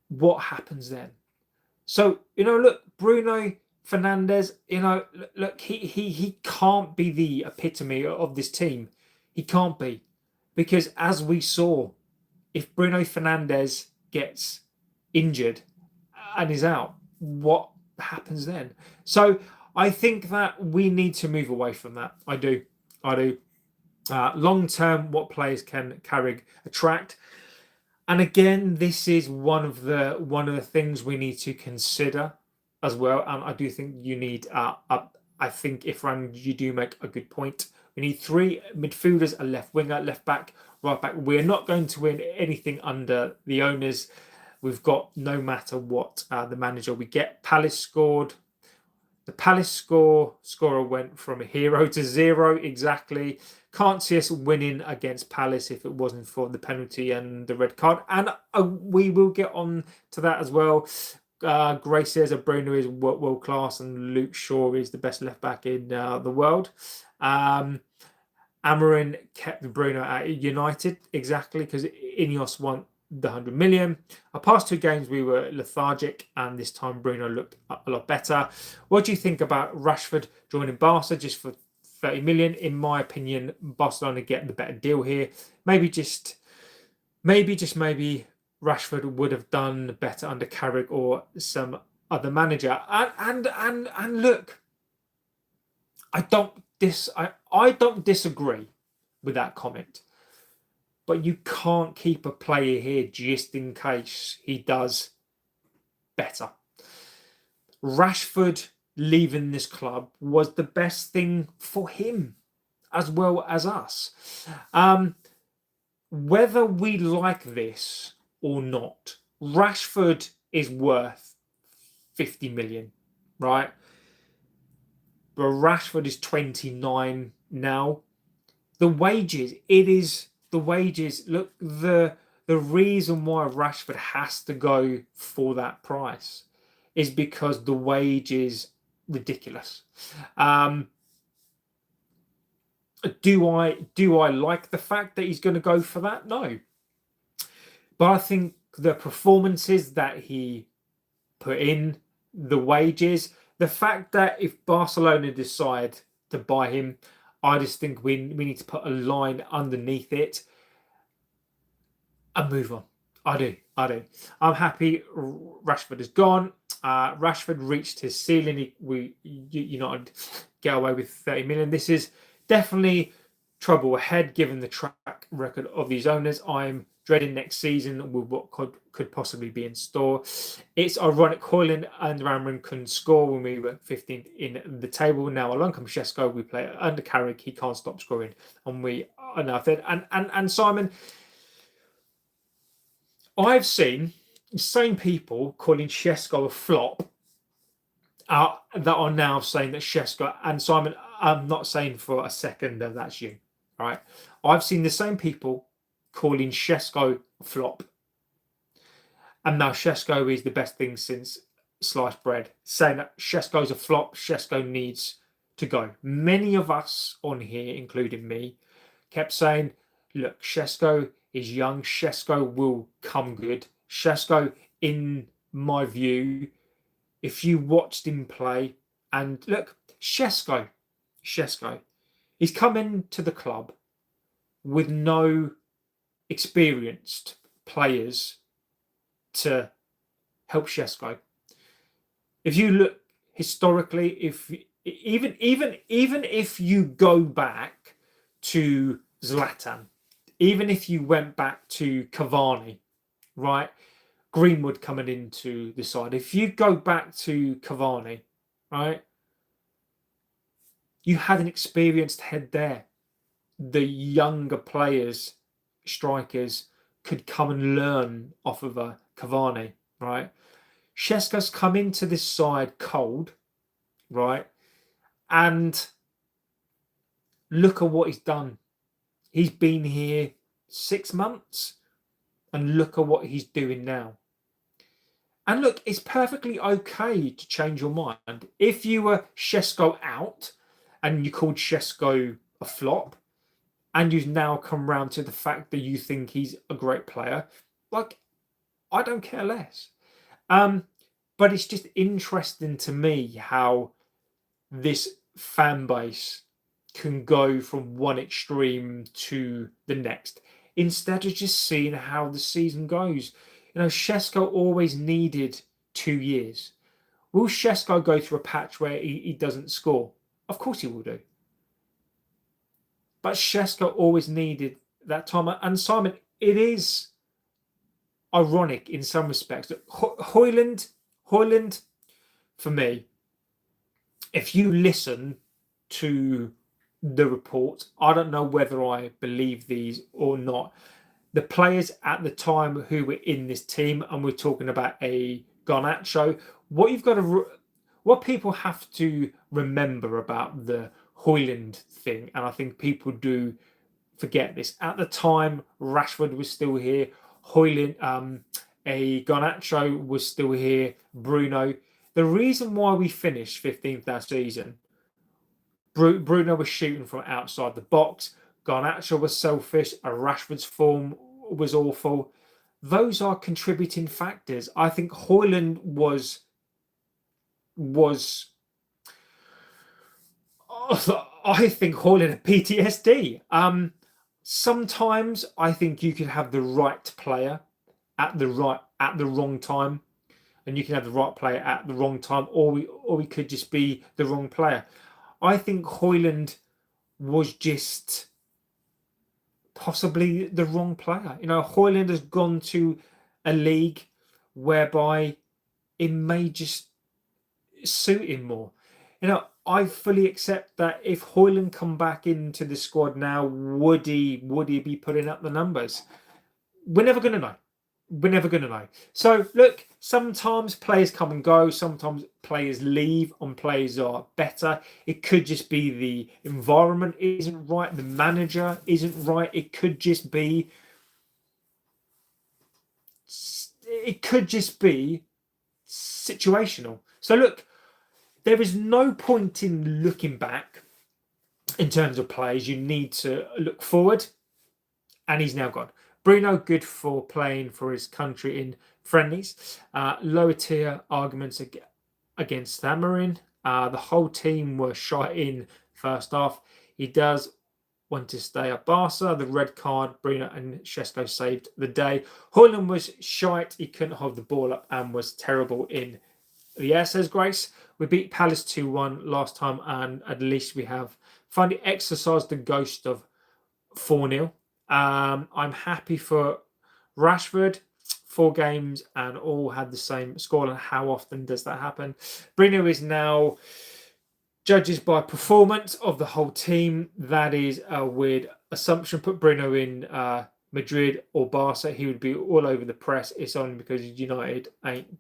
What happens then? So, look, Bruno Fernandes, look, he can't be the epitome of this team. He can't be. Because as we saw, if Bruno Fernandes gets injured and is out, what happens then? So I think that we need to move away from that. I do. Long term, what players can Carrick attract? And again, this is one of the things we need to consider as well. And I do think you need. I think Ifran, you do make a good point. We need 3 midfielders, a left winger, left back, right back. We're not going to win anything under the owners. We've got, no matter what the manager we get. Palace scored. The Palace scorer went from a hero to 0 exactly. Can't see us winning against Palace if it wasn't for the penalty and the red card. And we will get on to that as well. Gray says that Bruno is world class and Luke Shaw is the best left back in the world. Amarin kept Bruno at United exactly because Ineos won the 100 million. Our past 2 games we were lethargic, and this time Bruno looked a lot better. What do you think about Rashford joining Barca just for 30 million? In my opinion, Barcelona getting the better deal here. Maybe Rashford would have done better under Carrick or some other manager. And look, I don't disagree with that comment. But you can't keep a player here just in case he does better. Rashford leaving this club was the best thing for him as well as us. Whether we like this or not, Rashford is worth 50 million, right? But Rashford is 29 now. The wages, look, the reason why Rashford has to go for that price is because the wage is ridiculous. Do I like the fact that he's going to go for that? No. But I think the performances that he put in, the wages, the fact that if Barcelona decide to buy him, I just think we need to put a line underneath it and move on. I do. I'm happy Rashford is gone. Rashford reached his ceiling. We United get away with 30 million. This is definitely trouble ahead given the track record of these owners. I'm dreading next season with what could possibly be in store. It's ironic Hojlund and Ramrin couldn't score when we were 15th in the table. Now along comes Sesko, we play under Carrick, he can't stop scoring, and we are now third. And Simon, I've seen the same people calling Sesko a flop that are now saying that Sesko, and Simon, I'm not saying for a second that that's you, right? I've seen the same people calling Sesko a flop, and now Sesko is the best thing since sliced bread, saying that Sesko's a flop, Sesko needs to go. Many of us on here, including me, kept saying, look, Sesko is young, Sesko will come good. Sesko, in my view, if you watched him play, and look, Sesko, he's come into the club with no experienced players to help Sesko. If you look historically, even if you go back to Zlatan, even if you went back to Cavani, right? Greenwood coming into the side. If you go back to Cavani, right? You had an experienced head there. The younger players, strikers, could come and learn off of a Cavani, right? Sesko's come into this side cold, right? And look at what he's done. He's been here 6 months, and look at what he's doing now. And look, it's perfectly okay to change your mind. If you were Sesko out and you called Sesko a flop, and you've now come round to the fact that you think he's a great player, like, I don't care less. But it's just interesting to me how this fan base can go from one extreme to the next instead of just seeing how the season goes. You know, Sesko always needed 2 years. Will Sesko go through a patch where he doesn't score? Of course he will do. But Sesko always needed that time. And Simon, it is ironic in some respects that Hojlund, for me, if you listen to the report, I don't know whether I believe these or not. The players at the time who were in this team, and we're talking about a Garnacho, what people have to remember about the Hojlund thing, and I think people do forget this. At the time, Rashford was still here. Hojlund, a Garnacho was still here. Bruno. The reason why we finished 15th that season, Bruno was shooting from outside the box. Garnacho was selfish. Rashford's form was awful. Those are contributing factors. I think Hojlund was I think Hojlund had PTSD. Sometimes I think you can have the right player at the wrong time, and you can have the right player at the wrong time, or we could just be the wrong player. I think Hojlund was just possibly the wrong player. You know, Hojlund has gone to a league whereby it may just suit him more. You know, I fully accept that if Hojlund come back into the squad now, would he be putting up the numbers? We're never going to know. We're never going to know. So, look, sometimes players come and go. Sometimes players leave and players are better. It could just be the environment isn't right. The manager isn't right. It could just be situational. So, look, there is no point in looking back in terms of players. You need to look forward, and he's now gone. Bruno, good for playing for his country in friendlies. Lower tier arguments against Tamarin. The whole team were shot in first half. He does want to stay at Barca. The red card, Bruno and Sesko saved the day. Hojlund was shite. He couldn't hold the ball up and was terrible in the air, says Grace. We beat Palace 2-1 last time, and at least we have finally exercised the ghost of 4-0. I'm happy for Rashford. 4 games and all had the same score. And how often does that happen? Bruno is now judges by performance of the whole team. That is a weird assumption. Put Bruno in Madrid or Barca, he would be all over the press. It's only because United ain't.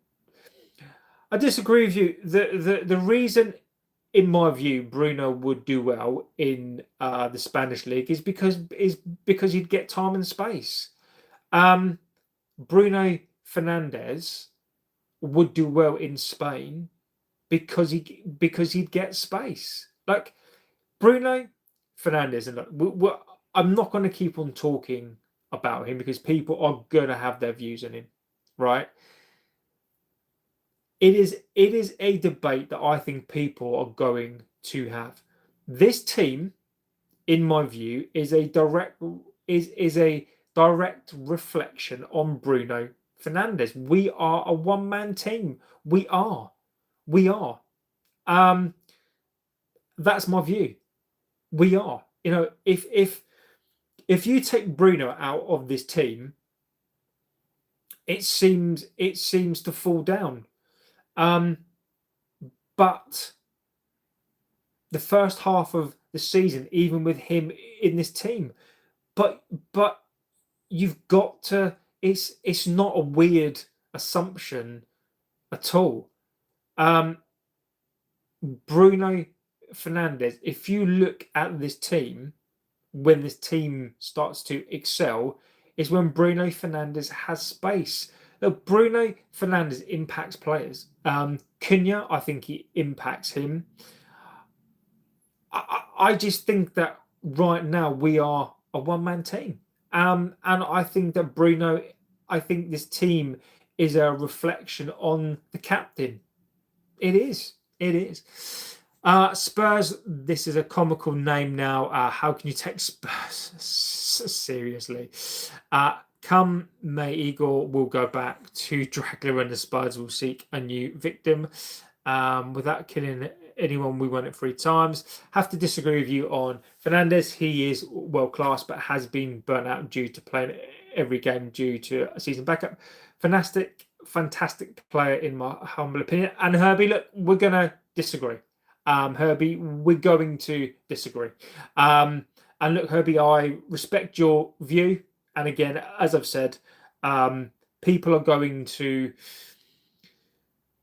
I disagree with you. The reason, in my view, Bruno would do well in the Spanish league is because he'd get time and space. Bruno Fernandes would do well in Spain because he'd get space. Like Bruno Fernandes, and look, I'm not going to keep on talking about him because people are going to have their views on him, right? It is a debate that I think people are going to have. This team, in my view, is a direct reflection on Bruno Fernandes. We are a one-man team. We are. That's my view. We are. If you take Bruno out of this team, it seems to fall down. But the first half of the season, even with him in this team, but you've got to. It's not a weird assumption at all. Bruno Fernandes, if you look at this team, when this team starts to excel, is when Bruno Fernandes has space. Look, Bruno Fernandes impacts players. Cunha, I think he impacts him. I just think that right now we are a one-man team. And I think that Bruno, I think this team is a reflection on the captain. It is. Spurs, this is a comical name now. How can you take Spurs seriously? Come May, Igor will go back to Dracula and the Spurs will seek a new victim. Without killing anyone, we won it 3 times. Have to disagree with you on Fernandes. He is world class, but has been burnt out due to playing every game due to a season backup. Fantastic player in my humble opinion. And Herbie, look, we're gonna disagree. Herbie, we're going to disagree. And look, Herbie, I respect your view. And again, as I've said, people are going to.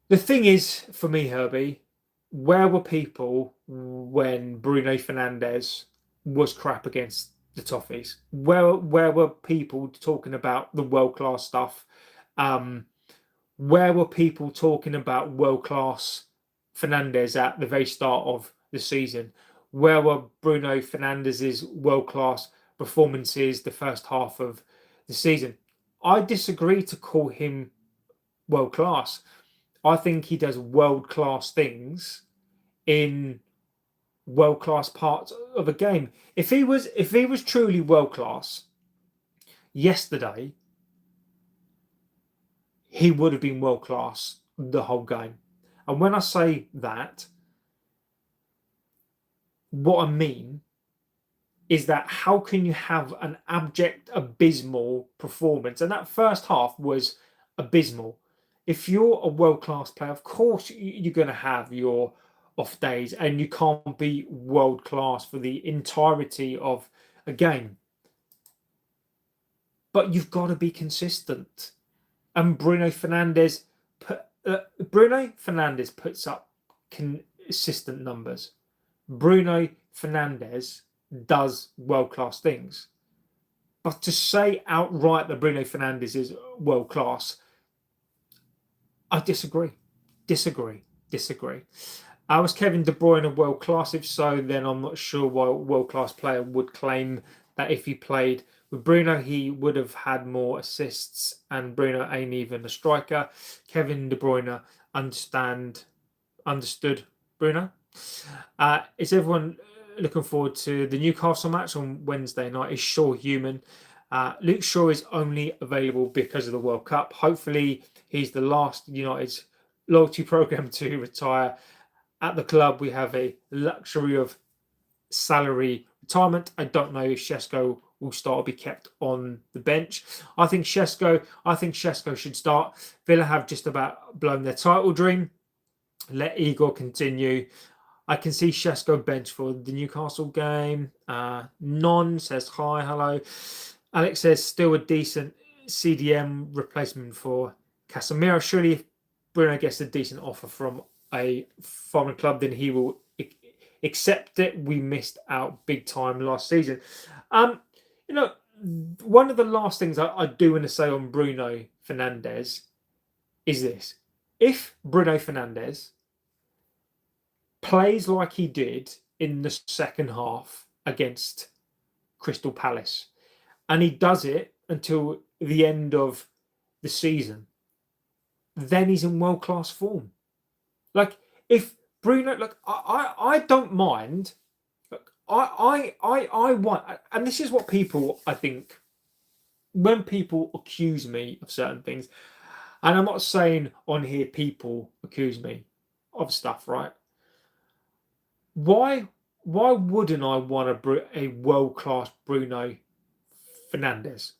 The thing is, for me, Herbie, where were people when Bruno Fernandes was crap against the Toffees? Where were people talking about the world-class stuff? Where were people talking about world-class Fernandes at the very start of the season? Where were Bruno Fernandes's world-class performances the first half of the season? I disagree to call him world-class. I think he does world-class things in world-class parts of a game. If he was truly world-class yesterday, he would have been world-class the whole game. And when I say that, what I mean is that how can you have an abject, abysmal performance? And that first half was abysmal. If you're a world-class player, of course you're going to have your off days and you can't be world-class for the entirety of a game. But you've got to be consistent. And Bruno Fernandes puts up consistent numbers. Bruno Fernandes does world-class things. But to say outright that Bruno Fernandes is world-class, I disagree. Was Kevin De Bruyne world-class? If so, then I'm not sure why a world-class player would claim that if he played with Bruno, he would have had more assists, and Bruno ain't even a striker. Kevin De Bruyne understood Bruno. Is everyone looking forward to the Newcastle match on Wednesday night? Is Shaw human? Luke Shaw is only available because of the World Cup. Hopefully, he's the last United's loyalty program to retire. At the club, we have a luxury of salary retirement. I don't know if Sesko will start or be kept on the bench. I think Sesko should start. Villa have just about blown their title dream. Let Igor continue. I can see Sesko bench for the Newcastle game. Non says hi, hello. Alex says still a decent CDM replacement for Casemiro. Surely if Bruno gets a decent offer from a foreign club, then he will accept it. We missed out big time last season. You know, one of the last things I do want to say on Bruno Fernandes is this. If Bruno Fernandes plays like he did in the second half against Crystal Palace, and he does it until the end of the season, then he's in world-class form. Like, if Bruno, look, I don't mind. Look, I want, and this is what people, I think, when people accuse me of certain things, and I'm not saying on here people accuse me of stuff, right? Why wouldn't I want a world-class Bruno Fernandes?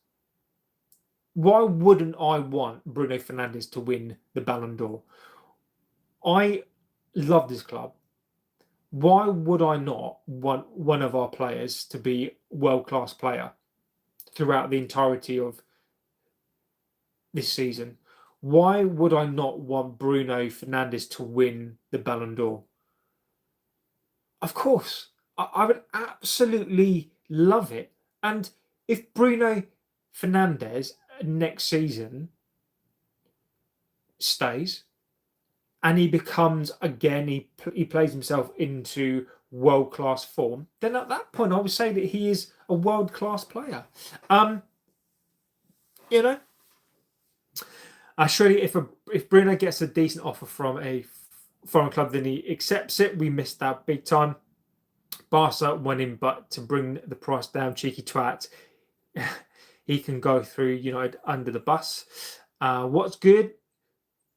Why wouldn't I want Bruno Fernandes to win the Ballon d'Or? I love this club. Why would I not want one of our players to be world-class player throughout the entirety of this season? Why would I not want Bruno Fernandes to win the Ballon d'Or? Of course, I would absolutely love it. And if Bruno Fernandes next season stays and he becomes, again, he plays himself into world-class form, then at that point I would say that he is a world-class player. You know, surely if Bruno gets a decent offer from a foreign club, then he accepts it. We missed that big time. Barca went in, but to bring the price down, cheeky twat. He can go through United under the bus. What's good?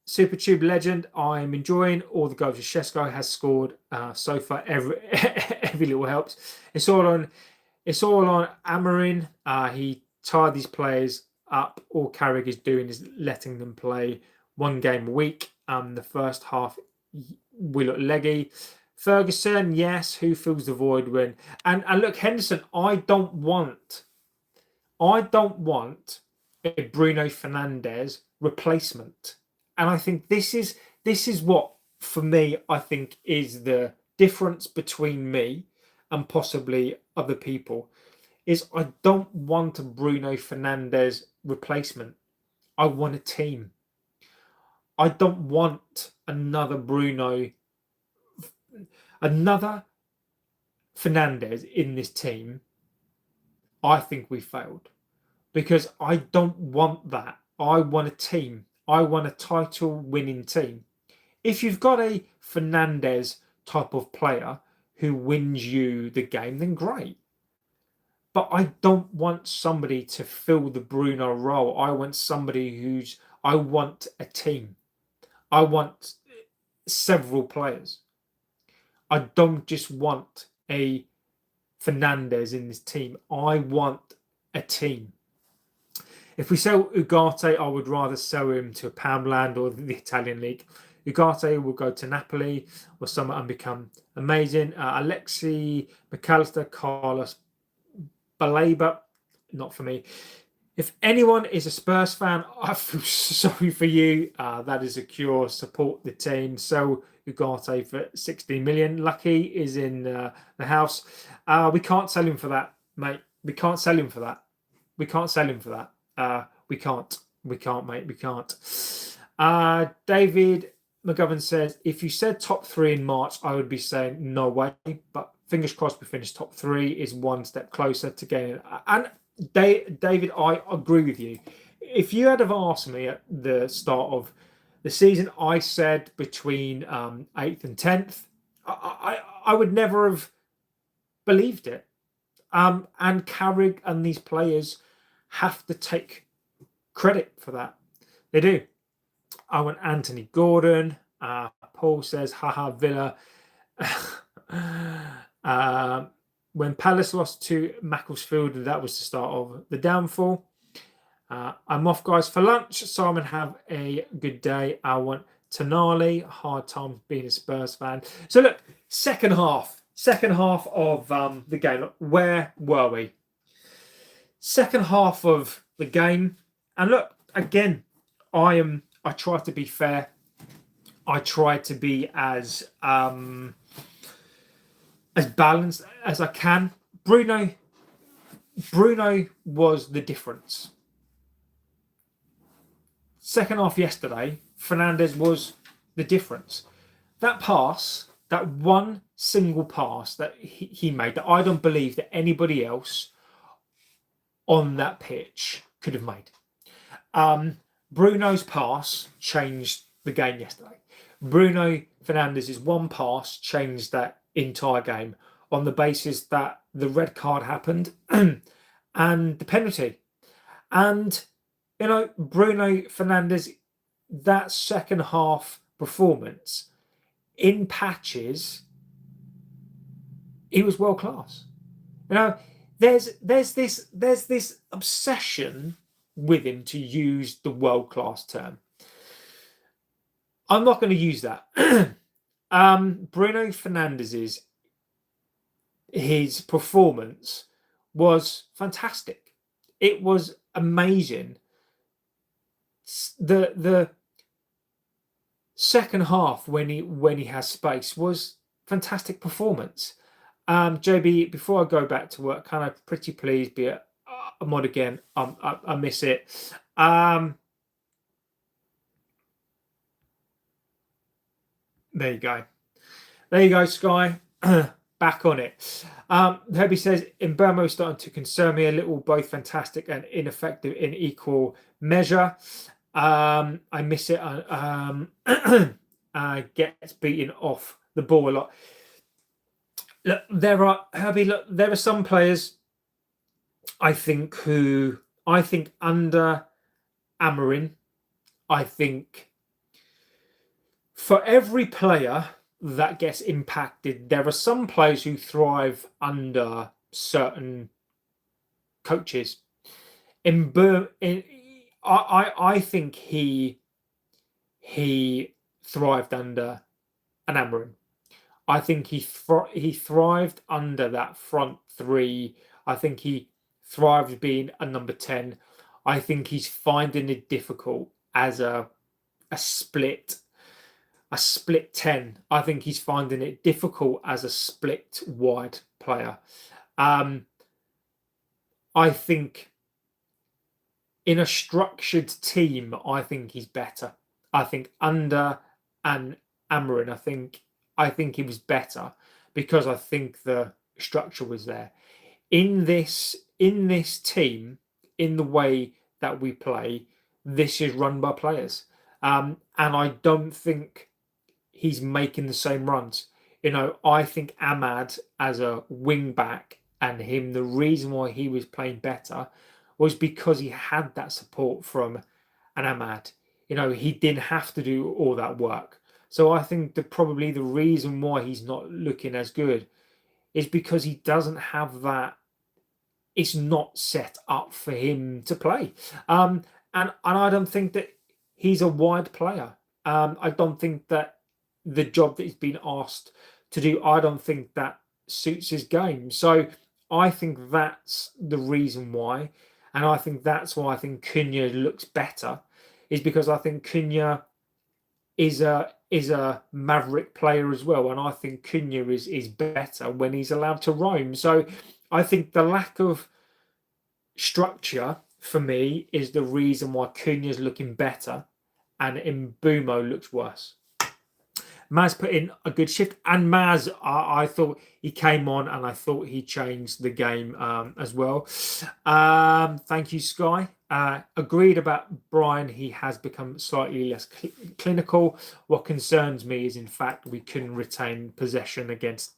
Supertube legend. I'm enjoying all the goals Sesko has scored so far. Every little helps. It's all on Amarin. He tied these players up. All Carrick is doing is letting them play one game a week. The first half we look leggy. Ferguson, yes. Who fills the void when? And look, Henderson. I don't want a Bruno Fernandes replacement. And I think this is what, for me, I think is the difference between me and possibly other people, is I don't want a Bruno Fernandes replacement. I want a team. I don't want another Fernandes in this team. I think we failed because I don't want that. I want a team. I want a title-winning team. If you've got a Fernandes type of player who wins you the game, then great. But I don't want somebody to fill the Bruno role. I want somebody I want a team. I want several players. I don't just want a Fernandes in this team. I want a team. If we sell Ugarte, I would rather sell him to Poundland or the Italian league. Ugarte will go to Napoli or somewhere and become amazing. Alexi McAllister, Carlos Baleba, not for me. If anyone is a Spurs fan, I feel sorry for you. That is a cure. Support the team. Sell Ugarte for 16 million. Lucky is in the house. We can't sell him for that, mate. We can't sell him for that. We can't sell him for that. We can't, mate. We can't. David McGovern says, if you said top 3 in March, I would be saying no way. But fingers crossed we finish top 3 is one step closer to getting. And David, I agree with you. If you had have asked me at the start of the season, I said between 8th and 10th. I would never have believed it. And Carrick and these players have to take credit for that. They do. I want Anthony Gordon. Paul says, haha, Villa. when Palace lost to Macclesfield, that was the start of the downfall. I'm off, guys, for lunch. Simon, have a good day. I want Tonali. Hard time being a Spurs fan. So look, second half of the game. Where were we? Second half of the game, and look again. I try to be fair. I try to be as balanced as I can. Bruno was the difference. Second half yesterday, Fernandes was the difference. That pass, that one single pass that he made, that I don't believe that anybody else on that pitch could have made. Bruno's pass changed the game yesterday. Bruno Fernandes' one pass changed that entire game on the basis that the red card happened and the penalty. And, you know, Bruno Fernandes, that second half performance in patches, he was world class. You know, there's this obsession with him to use the world class term. I'm not going to use that. Bruno Fernandes's his performance was fantastic. It was amazing. The second half when he has space was fantastic performance. JB, before I go back to work, can I pretty please be a mod again? I miss it. There you go. There you go, Sky. Back on it. Herbie says, Mbeumo is starting to concern me a little, both fantastic and ineffective in equal measure. I miss it. Gets beaten off the ball a lot. Look, there are some players I think under Amorim, I think for every player that gets impacted, there are some players who thrive under certain coaches. I think he thrived under an Amorim. I think he thrived under that front three. I think he thrived being a number 10. I think he's finding it difficult as a split 10. I think he's finding it difficult as a split wide player. I think in a structured team, I think he's better. I think under an Amorim, I think he was better because I think the structure was there. In this team, in the way that we play, this is run by players. And I don't think he's making the same runs. You know, I think Ahmad as a wing back and him, the reason why he was playing better was because he had that support from an Ahmad. You know, he didn't have to do all that work. So I think that probably the reason why he's not looking as good is because he doesn't have that. It's not set up for him to play. And I don't think that he's a wide player. I don't think that the job that he's been asked to do, I don't think that suits his game. So I think that's the reason why. And I think that's why I think Cunha looks better, is because I think Cunha is a maverick player as well. And I think Cunha is better when he's allowed to roam. So I think the lack of structure for me is the reason why Cunha's looking better and Mbeumo looks worse. Maz put in a good shift, and Maz, I thought he came on and I thought he changed the game as well. Thank you, Sky. Agreed about Brian. He has become slightly less clinical. What concerns me is, in fact, we couldn't retain possession against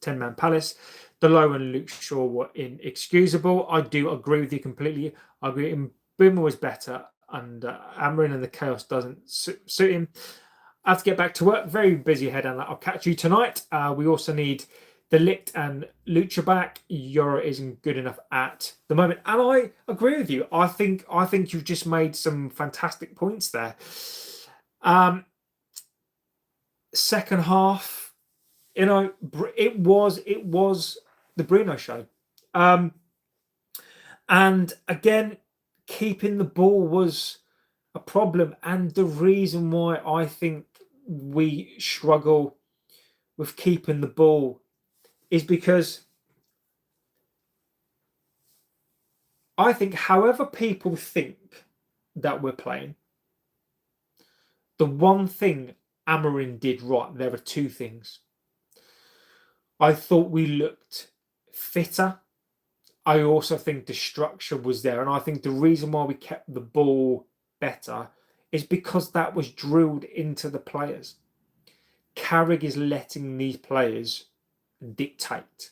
10-man Palace. Delo and Luke Shaw were inexcusable. I do agree with you completely. I agree. Mbeumo was better, and Amorim and the chaos doesn't suit him. I have to get back to work. Very busy ahead, and I'll catch you tonight. We also need De Ligt and Lucha back, Euro isn't good enough at the moment. And I agree with you. I think you've just made some fantastic points there. Second half, it was the Bruno show. And again, keeping the ball was a problem. And the reason why I think we struggle with keeping the ball is because I think however people think that we're playing, the one thing Amorim did right, there are two things. I thought we looked fitter. I also think the structure was there. And I think the reason why we kept the ball better is because that was drilled into the players. Carrick is letting these players dictate.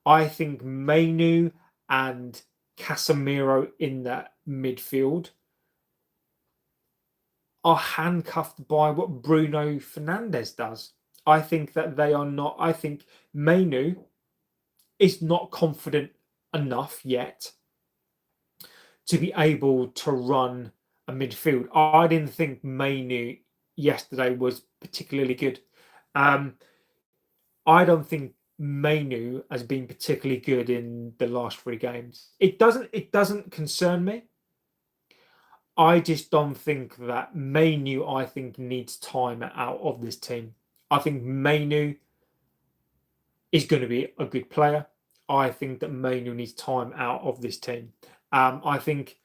I think Mainu and Casemiro in that midfield are handcuffed by what Bruno Fernandes does. I think that they are not. I think Mainu is not confident enough yet to be able to run a midfield. I didn't think Mainu yesterday was particularly good. I don't think Mainu has been particularly good in the last 3 games. It doesn't concern me. I just don't think that Mainu, I think, needs time out of this team. I think Mainu is going to be a good player. I think that Mainu needs time out of this team. I think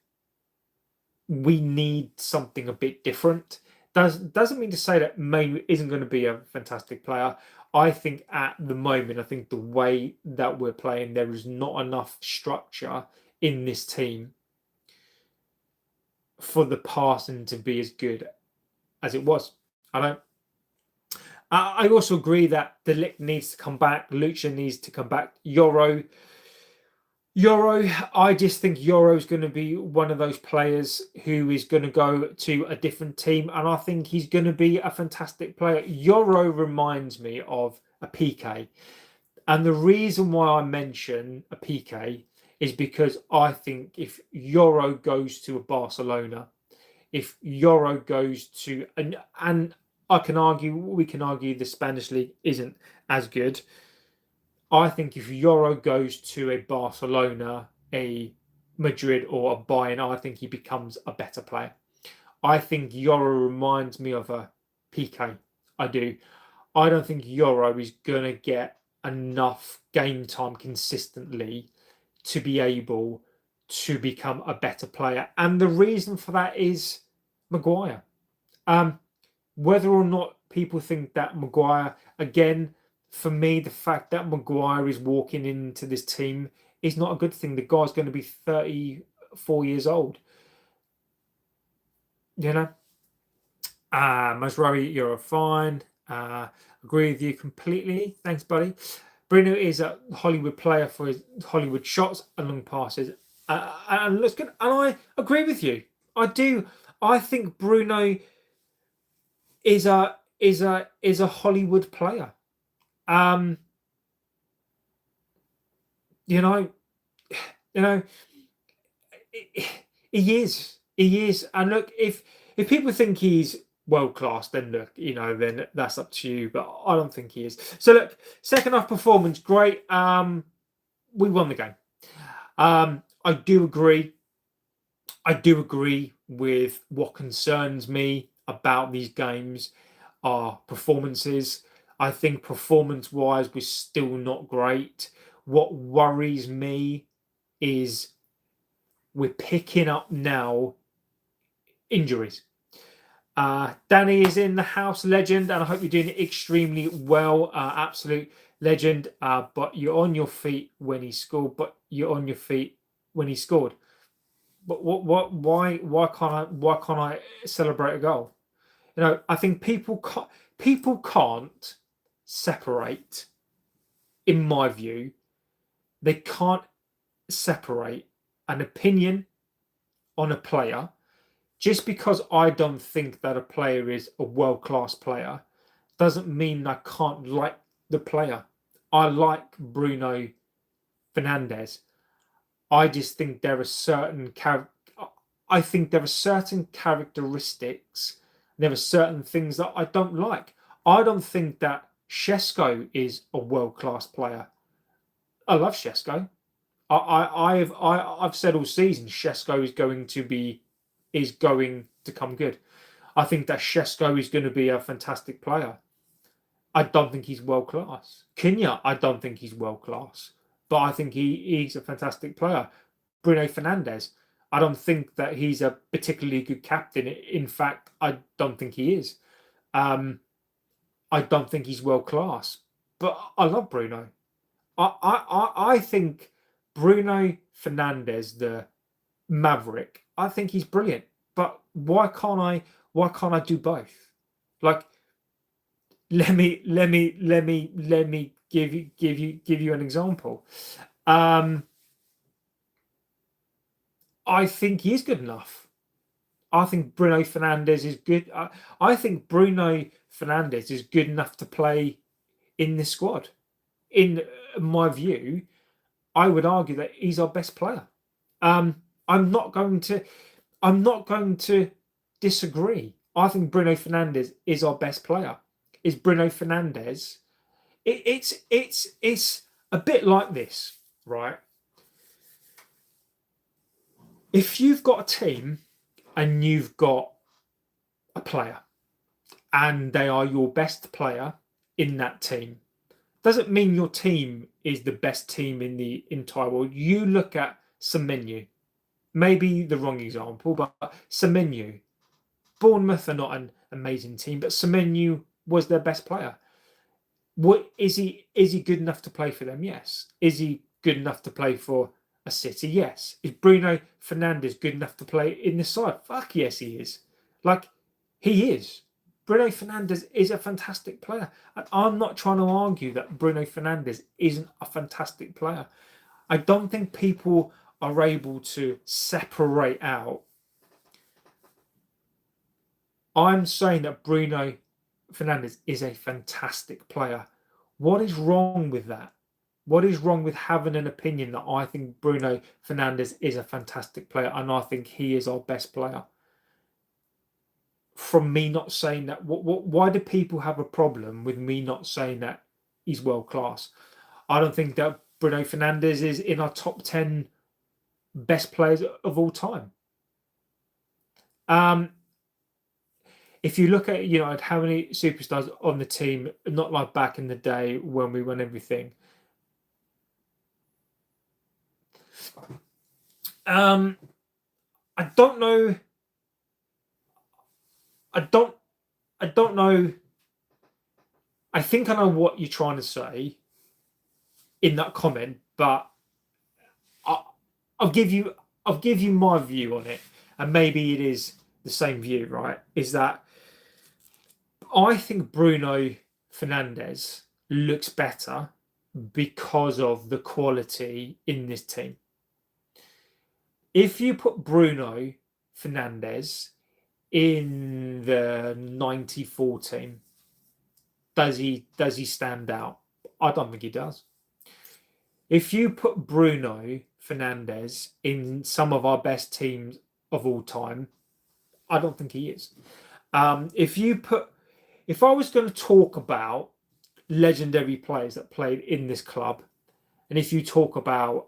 we need something a bit different. Doesn't mean to say that Mainu isn't going to be a fantastic player. I think at the moment, I think the way that we're playing, there is not enough structure in this team for the passing to be as good as it was. I also agree that De Ligt needs to come back. Lucha needs to come back. Euro, I just think Euro is going to be one of those players who is going to go to a different team, and I think he's going to be a fantastic player. Euro reminds me of a PK, and the reason why I mention a PK is because I think if Euro goes to a Barcelona, if Euro goes to and we can argue the Spanish league isn't as good. I think if Euro goes to a Barcelona, a Madrid, or a Bayern, I think he becomes a better player. I think Euro reminds me of a PK. I do. I don't think Euro is going to get enough game time consistently to be able to become a better player. And the reason for that is Maguire. Whether or not people think that Maguire, again, for me, the fact that Maguire is walking into this team is not a good thing. The guy's going to be 34 years old. You know? Masraoui, you're fine. Agree with you completely. Thanks, buddy. Bruno is a Hollywood player for his Hollywood shots and long passes. And looks good. And I agree with you. I do. I think Bruno is a Hollywood player. He is. And look, if people think he's world class, then look, then that's up to you. But I don't think he is. So look, second half performance, great. We won the game. I do agree with what concerns me about these games are performances. I think performance-wise, we're still not great. What worries me is we're picking up now injuries. Danny is in the house, legend, and I hope you're doing extremely well. Absolute legend. But you're on your feet when he scored. But why can't I celebrate a goal? I think people can't separate, in my view, they can't separate an opinion on a player just because I don't think that a player is a world-class player doesn't mean I can't like the player. I like Bruno Fernandes. I just think there are certain I think there are certain characteristics. There are certain things that I don't like. I don't think that Sesko is a world-class player. I love Sesko. I've said all season Sesko is going to come good. I think that Sesko is going to be a fantastic player. I don't think he's world class. Cunha, I don't think he's world class, but I think he's a fantastic player. Bruno Fernandes, I don't think that he's a particularly good captain. In fact, I don't think he is. I don't think he's world class, but I love Bruno. I think Bruno Fernandes, the Maverick, I think he's brilliant. But why can't I do both? Like, let me give you an example. I think he is good enough. I think Bruno Fernandes is good. I think Bruno Fernandes is good enough to play in this squad. In my view, I would argue that he's our best player. I'm not going to disagree. I think Bruno Fernandes is our best player. Is Bruno Fernandes? It's a bit like this, right? If you've got a team and you've got a player and they are your best player in that team, doesn't mean your team is the best team in the entire world. You look at Semenyo, maybe the wrong example, but Semenyo. Bournemouth are not an amazing team, but Semenyo was their best player. What is he good enough to play for them? Yes. Is he good enough to play for a City? Yes. Is Bruno Fernandes good enough to play in the side? Fuck yes, he is. Like, he is. Bruno Fernandes is a fantastic player. And I'm not trying to argue that Bruno Fernandes isn't a fantastic player. I don't think people are able to separate out. I'm saying that Bruno Fernandes is a fantastic player. What is wrong with that? What is wrong with having an opinion that I think Bruno Fernandes is a fantastic player and I think he is our best player? From me not saying that, why do people have a problem with me not saying that he's world class? I don't think that Bruno Fernandes is in our top 10 best players of all time. If you look at, at how many superstars on the team, not like back in the day when we won everything. I don't know. I don't know. I think I know what you're trying to say in that comment, but I'll give you my view on it, and maybe it is the same view, right? Is that I think Bruno Fernandes looks better because of the quality in this team. If you put Bruno Fernandes in the 94 team, does he stand out? I don't think he does. If you put Bruno Fernandes in some of our best teams of all time, I don't think he is. If I was going to talk about legendary players that played in this club, and if you talk about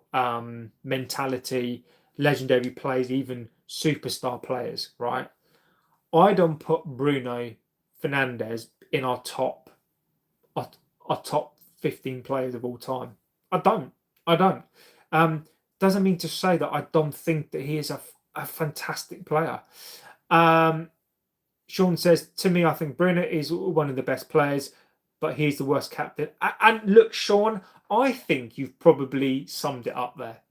mentality, legendary players, even superstar players, right? I don't put Bruno Fernandes in our top 15 players of all time. I don't. Doesn't mean to say that I don't think that he is a fantastic player. Sean says, to me, I think Bruno is one of the best players, but he's the worst captain. And look, Sean, I think you've probably summed it up there.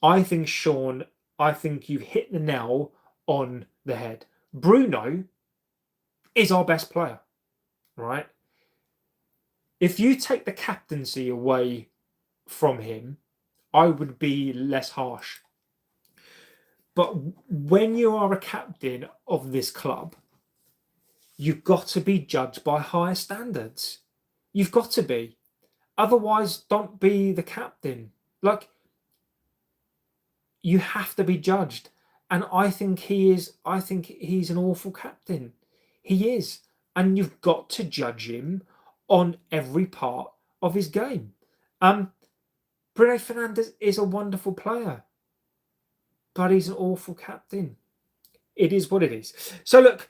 I think, Sean, you've hit the nail on the head. Bruno is our best player, right? If you take the captaincy away from him, I would be less harsh. But when you are a captain of this club, you've got to be judged by higher standards. You've got to be. Otherwise, don't be the captain. Like, you have to be judged. And I think he is. I think he's an awful captain. He is. And you've got to judge him on every part of his game. Bruno Fernandes is a wonderful player, but he's an awful captain. It is what it is. So look,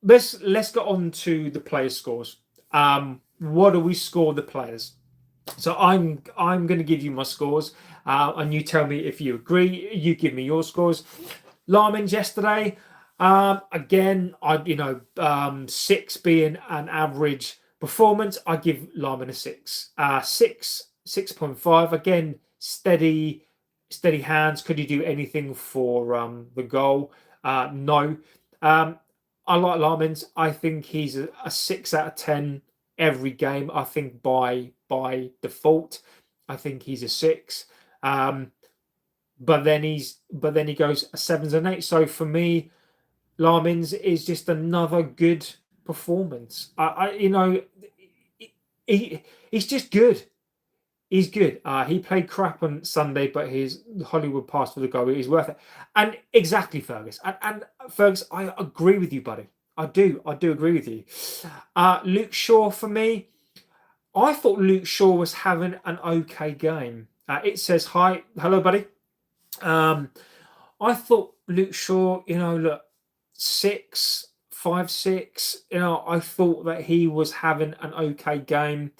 let's get on to the player scores. What do we score the players? So I'm going to give you my scores, and you tell me if you agree. You give me your scores. Larman's yesterday, again, 6 being an average performance, I give Larman a 6. 6.5. Again, steady hands. Could he do anything for the goal? No. I like Larman's. I think he's a 6 out of 10 every game. I think by default, I think he's a 6. But then he goes a 7s and 8. So for me, Larman's is just another good performance. He's just good. He's good. He played crap on Sunday, but his Hojlund pass for the goal is worth it. And exactly, Fergus. And Fergus, I agree with you, buddy. I do agree with you. Luke Shaw, for me, I thought Luke Shaw was having an okay game. It says, hi. Hello, buddy. I thought Luke Shaw, look, 6, 5, 6. I thought that he was having an okay game.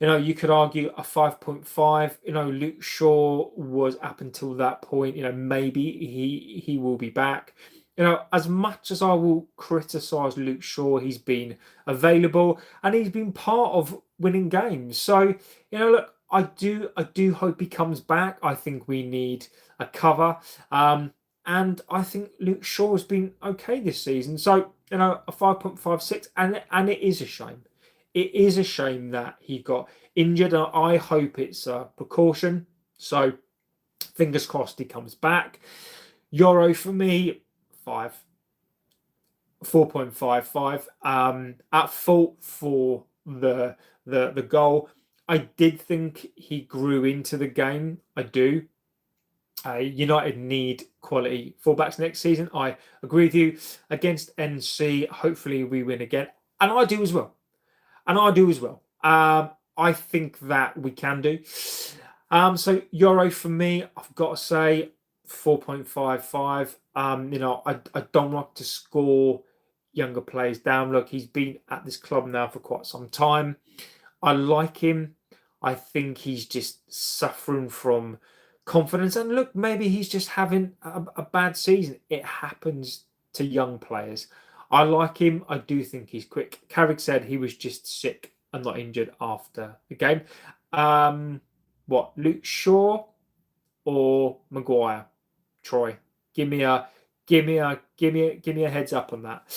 You could argue a 5.5. Luke Shaw was up until that point. Maybe he will be back. As much as I will criticise Luke Shaw, he's been available and he's been part of winning games. So, look, I do hope he comes back. I think we need a cover. And I think Luke Shaw has been okay this season. So, a 5.56, and it is a shame. It is a shame that he got injured. I hope it's a precaution. So, fingers crossed he comes back. Euro for me, 5. 4.55. At fault for the goal. I did think he grew into the game. I do. United need quality fullbacks next season. I agree with you. Against NC, hopefully we win again. And I do as well. I think that we can do. So Euro for me, I've got to say 4.55. I don't like to score younger players down. Look, he's been at this club now for quite some time. I like him. I think he's just suffering from confidence. And look, maybe he's just having a bad season. It happens to young players. I like him. I do think he's quick. Carrick said he was just sick and not injured after the game. Luke Shaw or Maguire? Troy, give me a heads up on that.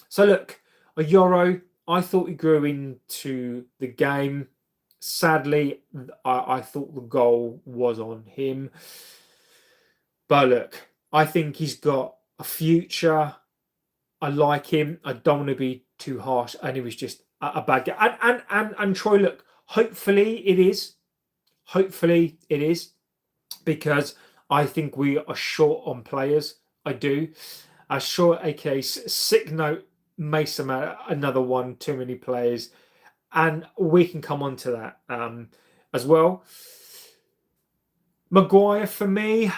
So look, a Euro. I thought he grew into the game. Sadly, I thought the goal was on him. But look, I think he's got a future. I like him. I don't want to be too harsh. And he was just a bad guy. And Troy, look, hopefully it is. Hopefully it is. Because I think we are short on players. I do. Short, aka sick note, Mason, another one, too many players. And we can come on to that as well. Maguire for me.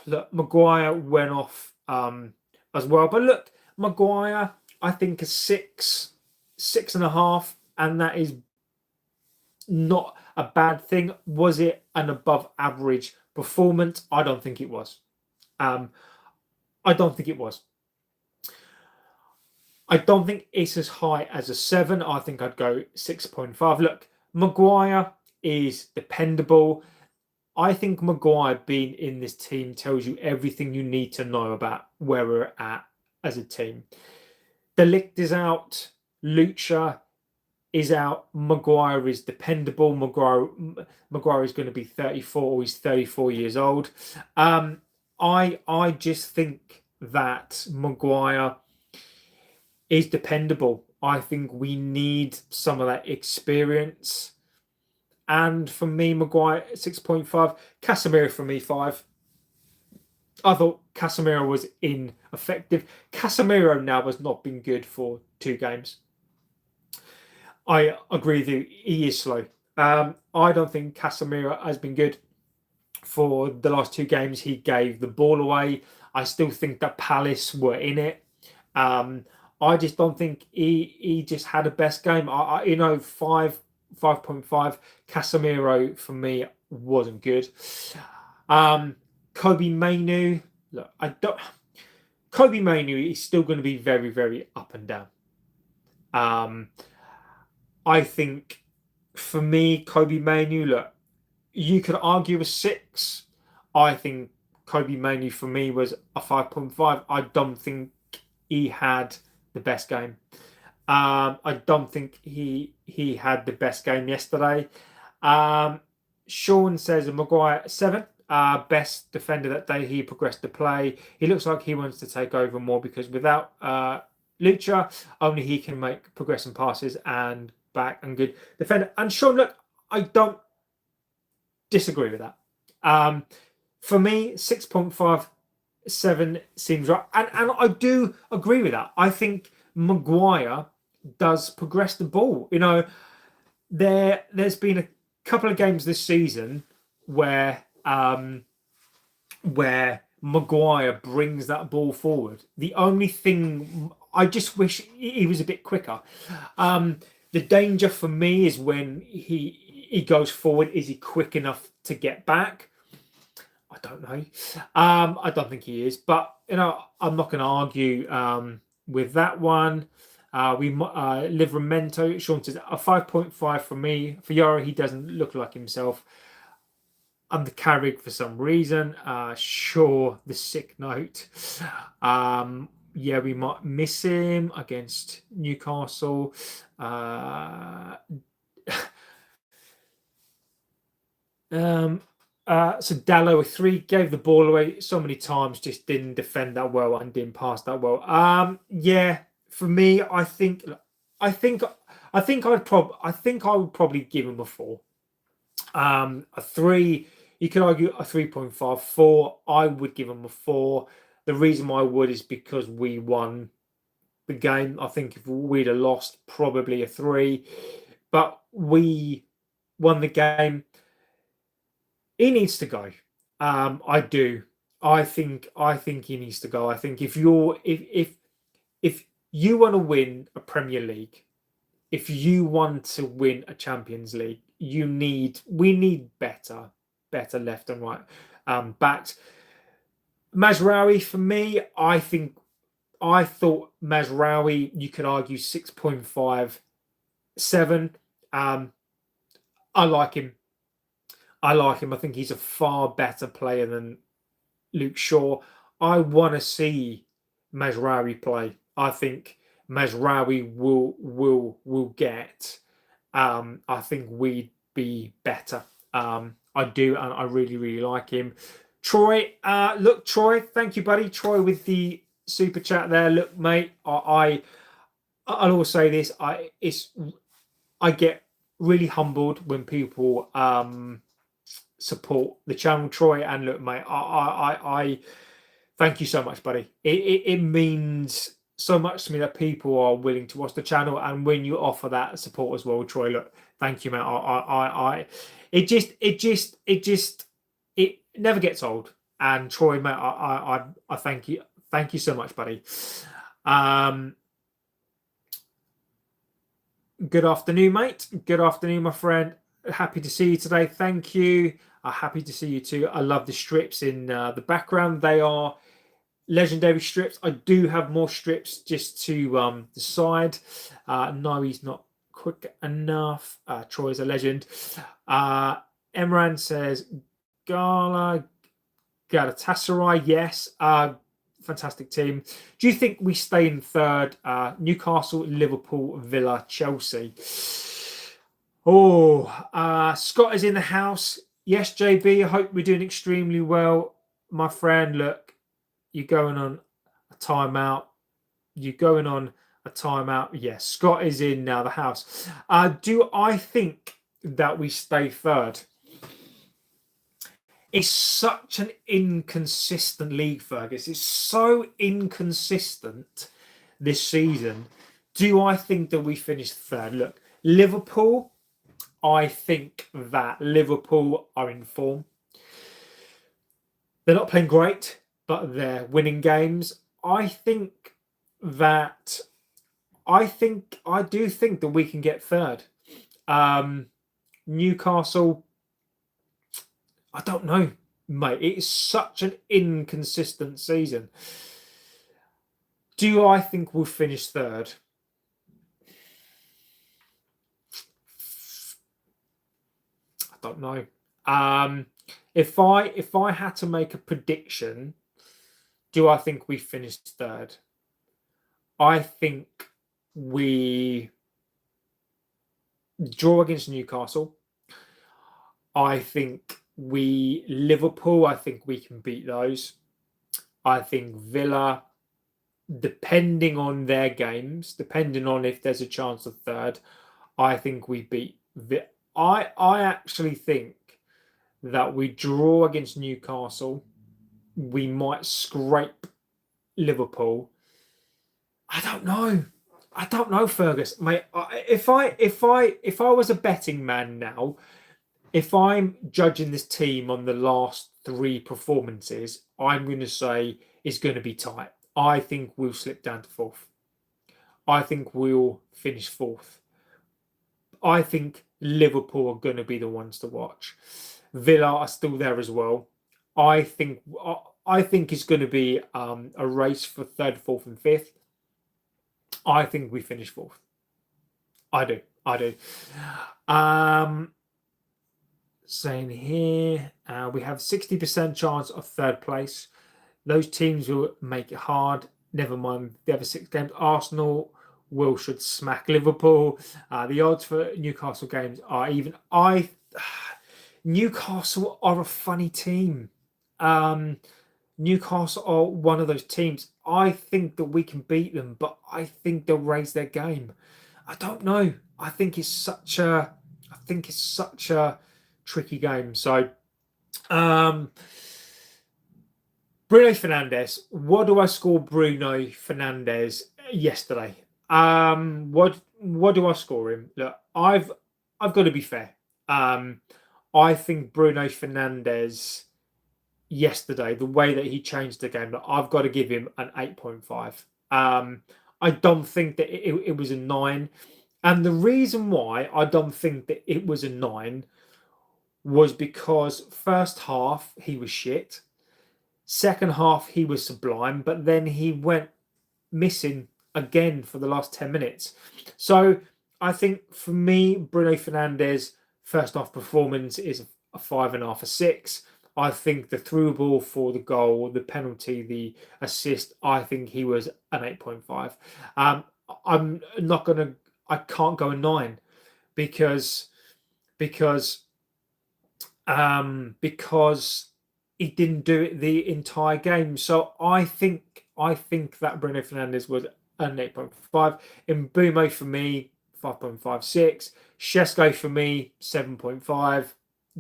Look, Maguire went off as well. But look, Maguire, I think a 6, 6.5. And that is not a bad thing. Was it an above average performance? I don't think it was. I don't think it was. I don't think it's as high as a 7. I think I'd go 6.5. Look, Maguire is dependable. I think Maguire being in this team tells you everything you need to know about where we're at as a team. De Ligt is out. Lucha is out. Maguire is dependable. Maguire is going to be 34, or he's 34 years old. I just think that Maguire is dependable. I think we need some of that experience. And for me, Maguire 6.5, Casemiro for me 5. I thought Casemiro was ineffective. Casemiro now has not been good for 2 games. I agree with you. He is slow. I don't think Casemiro has been good for the last 2 games. He gave the ball away. I still think that Palace were in it. I just don't think he just had a best game. 5.5. Casemiro for me wasn't good. Kobe Mainoo, look, Kobe Mainoo is still going to be very, very up and down. I think for me, Kobe Mainoo, look, you could argue a 6. I think Kobe Mainoo for me was a 5.5. I don't think he had the best game. I don't think he had the best game yesterday. Sean says Maguire 7. Best defender that day. He progressed the play. He looks like he wants to take over more because without Lucha, only he can make progressing passes and back and good defender. And Sean, look, I don't disagree with that. For me, 6.5, 7 seems right. And I do agree with that. I think Maguire does progress the ball. You know, there's been a couple of games this season where Maguire brings that ball forward. The only thing I just wish he was a bit quicker. The danger for me is when he goes forward. Is he quick enough to get back? I don't know. I don't think he is, but you know, I'm not going to argue with that one. Livramento, Sean says a 5.5 for me. For Yara, he doesn't look like himself. Under Carrick for some reason. Sure, the sick note. Yeah, we might miss him against Newcastle. So Dallo, a 3, gave the ball away so many times, just didn't defend that well and didn't pass that well. Yeah, for me, I think I would probably give him a 4. A 3, you could argue a 3.5, 4. I would give him a 4. The reason why I would is because we won the game. I think if we'd have lost, probably a 3. But we won the game. He needs to go. I do. I think he needs to go. I think if you want to win a Premier League, if you want to win a Champions League, we need better left and right backs. Mazraoui for me, I thought Mazraoui, you could argue 6.5, 7. I like him. I think he's a far better player than Luke Shaw. I want to see Mazraoui play. I think Mazraoui will get. I think we'd be better. I do, and I really, really like him. Troy, look, Troy, thank you, buddy. Troy with the super chat there. Look, mate, I'll always say this. I get really humbled when people support the channel, Troy. And look, mate, I thank you so much, buddy. It means so much to me that people are willing to watch the channel, and when you offer that support as well, Troy, look, thank you, mate. It never gets old. And Troy, mate, I thank you so much, buddy. Good afternoon, mate. Good afternoon, my friend. Happy to see you today. Thank you. Happy to see you too. I love the strips in the background. They are legendary strips. I do have more strips just to the side. No, he's not quick enough. Troy's a legend. Emran says Galatasaray. Yes. Fantastic team. Do you think we stay in 3rd? Newcastle, Liverpool, Villa, Chelsea. Scott is in the house. Yes, JB. I hope we're doing extremely well, my friend. Look, you're going on a timeout. You're going on a timeout. Yes, Scott is in now, the house. Do I think that we stay third? It's such an inconsistent league, Fergus. It's so inconsistent this season. Do I think that we finish third? Look, Liverpool, I think that Liverpool are in form. They're not playing great, but they're winning games. I do think that we can get third. Newcastle, I don't know, mate. It's such an inconsistent season. Do I think we'll finish third? I don't know. If I had to make a prediction, do I think we finished third? I think we draw against Newcastle. I think Liverpool, I think we can beat those. I think Villa, depending on their games, depending on if there's a chance of third, I think we beat I actually think that we draw against Newcastle. We might scrape Liverpool. I don't know, Fergus, mate. If I was a betting man now, if I'm judging this team on the last 3 performances, I'm going to say it's going to be tight. I think we'll slip down to 4th. I think we'll finish 4th. I think Liverpool are going to be the ones to watch. Villa are still there as well. I think it's going to be a race for 3rd, 4th, and 5th. I think we finish 4th. I do. Saying here, we have 60% chance of 3rd place. Those teams will make it hard. Never mind the other 6 games. Arsenal should smack Liverpool. The odds for Newcastle games are even. Newcastle are a funny team. Newcastle are one of those teams. I think that we can beat them, but I think they'll raise their game. I don't know. I think it's such a tricky game. So, Bruno Fernandes. What do I score Bruno Fernandes yesterday? What do I score him? Look, I've got to be fair. I think Bruno Fernandes yesterday, the way that he changed the game, I've got to give him an 8.5. I don't think that it was a 9. And the reason why I don't think that it was a 9 was because first half he was shit. Second half he was sublime, but then he went missing again for the last 10 minutes. So I think for me, Bruno Fernandes' first half performance is a 5.5, a 6. I think the through ball for the goal, the penalty, the assist, I think he was an 8.5. I can't go a 9 because he didn't do it the entire game. So I think that Bruno Fernandes was an 8.5. Mbeumo for me, 5.56. Sesko for me, 7.5.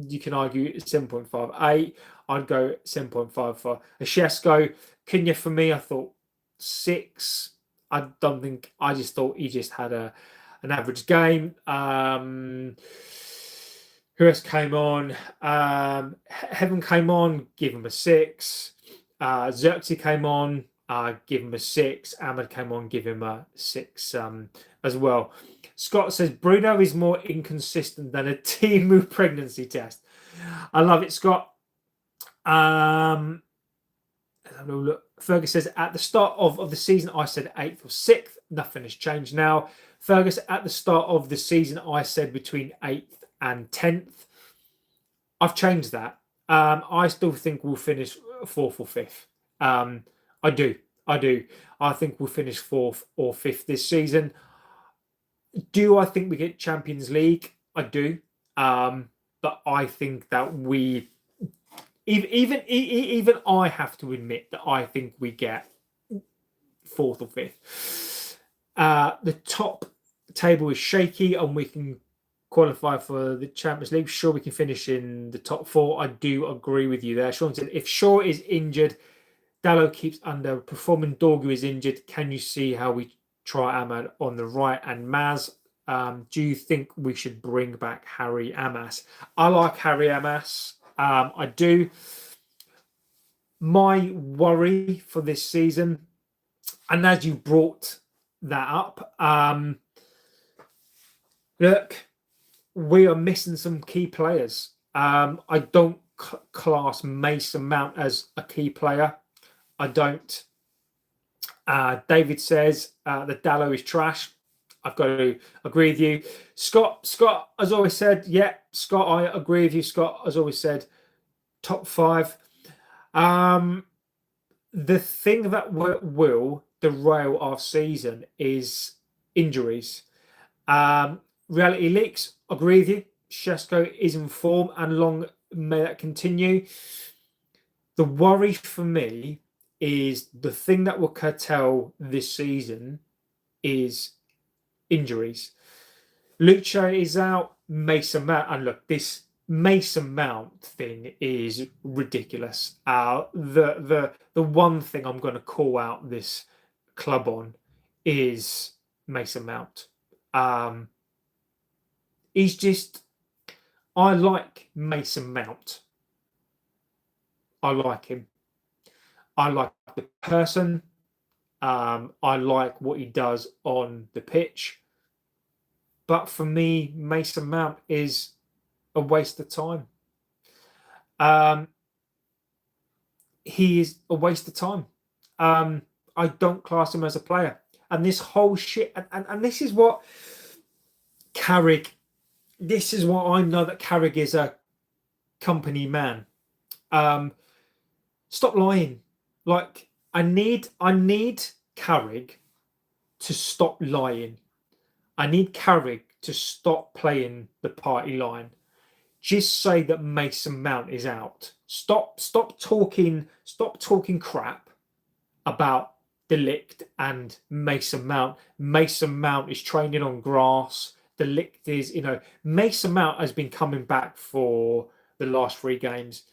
You can argue 7.58. I'd go 7.5 for Sesko. Cunha for me, I thought 6. I just thought he just had an average game. Who else came on? Heaven came on, give him a 6. Xerxes came on, give him a 6. Ahmed came on, give him a 6 as well. Scott says Bruno is more inconsistent than a Timu pregnancy test. I love it, Scott. Fergus says at the start of the season I said 8th or 6th. Nothing has changed now. Fergus, at the start of the season I said between 8th and 10th. I've changed that. I still think we'll finish 4th or 5th. I do. I think we'll finish 4th or 5th this season. Do I think we get Champions League? I do. But I think that we even I have to admit that I think we get 4th or 5th. The top table is shaky, and we can qualify for the Champions League. Sure, we can finish in the top 4. I do agree with you there. Sean said, if Shaw is injured, Dalot keeps underperforming, Dorgu is injured. Can you see how we try Ahmad on the right and Maz? Do you think we should bring back Harry Amas? I like Harry Amas. I do. My worry for this season, and as you brought that up, look, we are missing some key players. I don't class Mason Mount as a key player. I don't. David says that Dalot is trash. I've got to agree with you. Scott has always said, yeah, Scott, I agree with you. Scott has always said top 5. The thing that will derail our season is injuries. Reality leaks, agree with you. Sesko is in form, and long may that continue. The worry for me is the thing that will curtail this season is injuries. Lucha is out, Mason Mount, and look, this Mason Mount thing is ridiculous. The one thing I'm going to call out this club on is Mason Mount. He's just, I like Mason Mount. I like him. I like the person. I like what he does on the pitch. But for me, Mason Mount is a waste of time. He is a waste of time. I don't class him as a player. And this whole shit, and this is what Carrick, this is what I know that Carrick is a company man. Stop lying. Like, I need Carrick to stop lying. I need Carrick to stop playing the party line. Just say that Mason Mount is out. Stop talking crap about De Ligt and Mason Mount. Mason Mount is training on grass. De Ligt is, Mason Mount has been coming back for the last 3 games.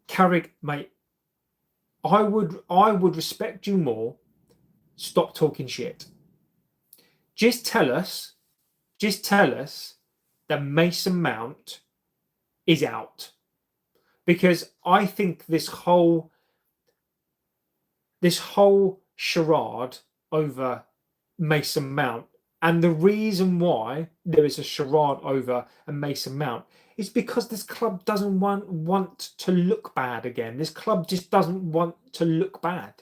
Carrick, mate, I would respect you more. Stop talking shit. Just tell us that Mason Mount is out. Because I think this whole charade over Mason Mount, and the reason why there is a charade over a Mason Mount is because this club doesn't want to look bad again. This club just doesn't want to look bad.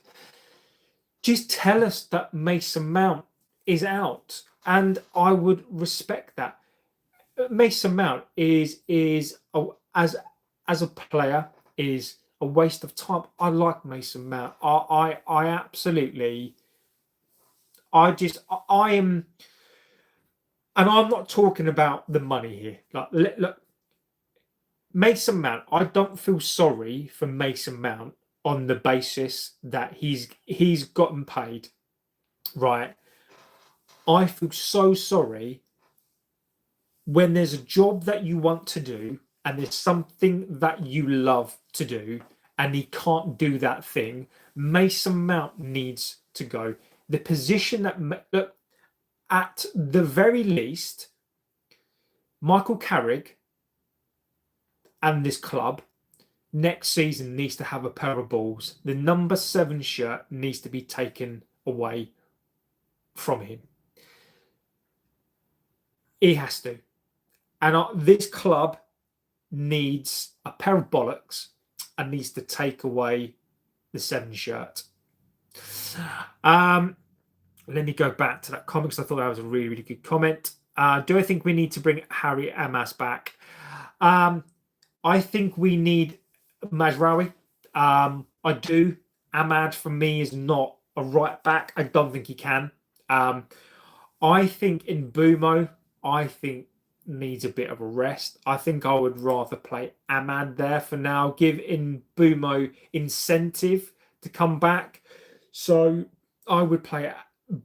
Just tell us that Mason Mount is out, and I would respect that. Mason Mount is as a player is a waste of time. I like Mason Mount. I absolutely. I am, and I'm not talking about the money here. Like, look, Mason Mount. I don't feel sorry for Mason Mount on the basis that he's gotten paid, right? I feel so sorry when there's a job that you want to do and there's something that you love to do and he can't do that thing. Mason Mount needs to go. The position that, look, at the very least, Michael Carrick and this club next season needs to have a pair of balls. The number 7 shirt needs to be taken away from him. He has to. And this club needs a pair of bollocks and needs to take away the 7 shirt. Let me go back to that comment because I thought that was a really, really good comment. Do I think we need to bring Harry Amas back? I think we need Mazraoui. I do. Ahmad, for me, is not a right back. I don't think he can. I think in Bumo, needs a bit of a rest. I think I would rather play Ahmad there for now, give in Bumo incentive to come back. So I would play it,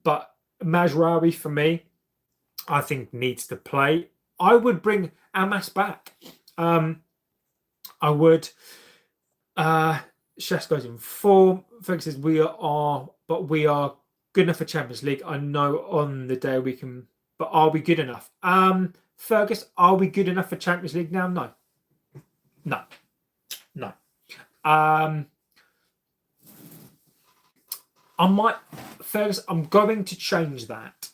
but Mazraoui for me, I think needs to play. I would bring Amas back. I would. Sesko's in form. Fergus says we are good enough for Champions League. I know on the day we can, but are we good enough? Fergus, are we good enough for Champions League now? No. Fergus, I'm going to change that.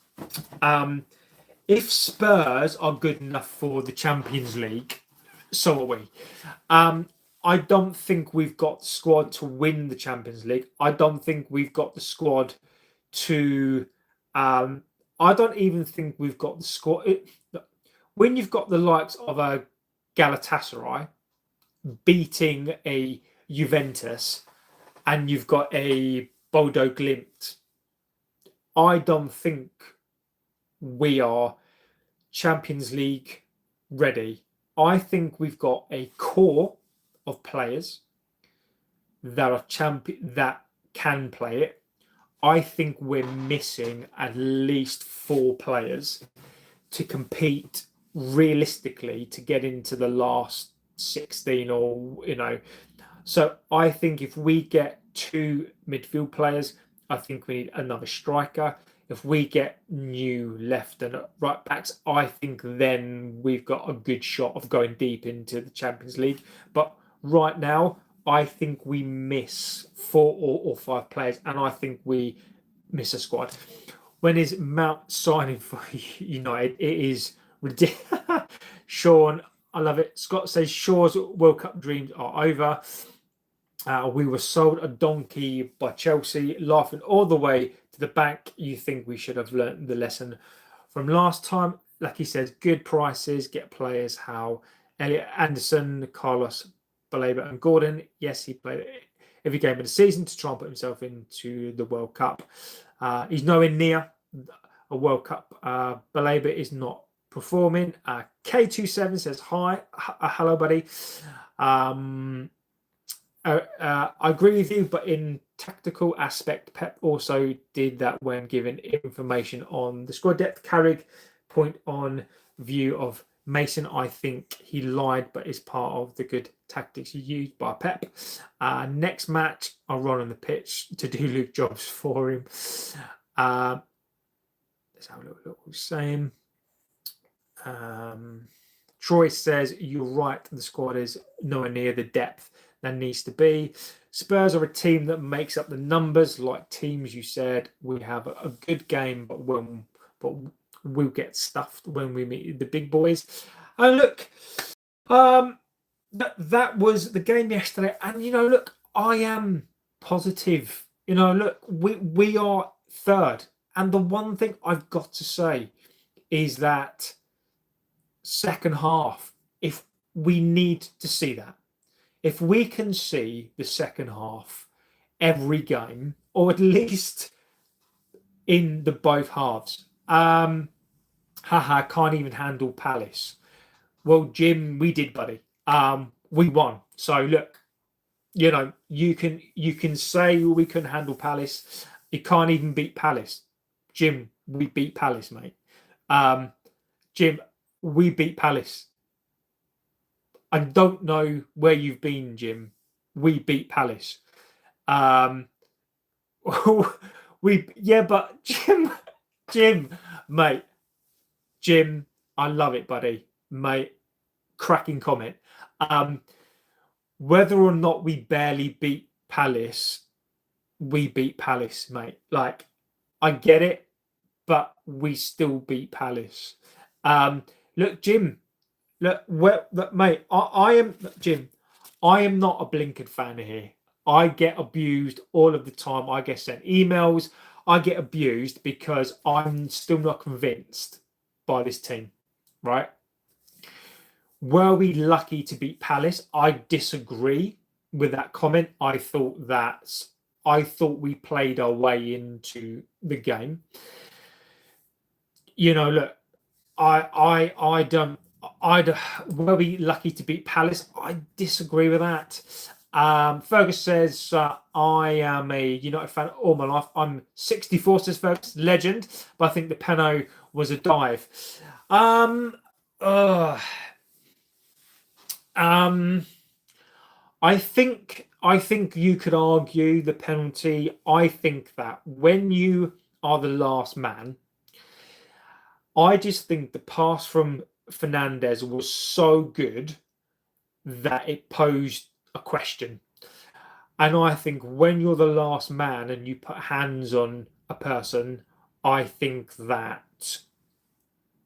If Spurs are good enough for the Champions League, so are we. I don't think we've got the squad to win the Champions League. I don't think we've got the squad to. I don't even think we've got the squad. When you've got the likes of a Galatasaray beating a Juventus, and you've got a Bodo Glimt, I don't think we are Champions League ready. I think we've got a core of players that are that can play it. I think we're missing at least 4 players to compete realistically to get into the last 16, or So I think if we get 2 midfield players, I think we need another striker. If we get new left and right backs, I think then we've got a good shot of going deep into the Champions League. But right now, I think we miss 4 or 5 players, and I think we miss a squad. When is Mount signing for United? It is ridiculous. Sean, I love it. Scott says Shaw's World Cup dreams are over. We were sold a donkey by Chelsea, laughing all the way to the bank. You think we should have learned the lesson from last time? Like he says, good prices, get players. How Elliot Anderson, Carlos Baleba and Gordon. Yes, he played every game of the season to try and put himself into the World Cup. He's nowhere near a World Cup. Baleba is not performing. K27 says, hi. Hello, buddy. I agree with you, but in tactical aspect, Pep also did that when given information on the squad depth. Carrick point on view of Mason. I think he lied, but is part of the good tactics used by Pep. Next match, I'll run on the pitch to do Luke jobs for him. Let's have a look. Same. Troy says, you're right, the squad is nowhere near the depth that needs to be. Spurs are a team that makes up the numbers, like teams you said. We have a good game, but we'll get stuffed when we meet the big boys. And look, that was the game yesterday. And look, I am positive. Look, we are third. And the one thing I've got to say is that second half, if we need to see that, if we can see the second half every game, or at least in the both halves, can't even handle Palace. Well, Jim, we did, buddy. We won. So look, you can say we couldn't handle Palace. You can't even beat Palace. Jim, we beat Palace, mate. Jim, we beat Palace. I don't know where you've been, Jim. We beat Palace. But Jim, mate. Jim, I love it, buddy. Mate, cracking comment. Whether or not we barely beat Palace, we beat Palace, mate. Like, I get it, but we still beat Palace. Look, Jim. Look, mate, I am Jim. I am not a blinkered fan here. I get abused all of the time. I get sent emails. I get abused because I'm still not convinced by this team, right? Were we lucky to beat Palace? I disagree with that comment. I thought we played our way into the game. Look, were we lucky to beat Palace? I disagree with that. Fergus says, I am a United fan all my life. I'm 64, says Fergus, legend, but I think the penalty was a dive. I think you could argue the penalty. I think that when you are the last man, I just think the pass from Fernandes was so good that it posed a question. And I think when you're the last man and you put hands on a person, I think that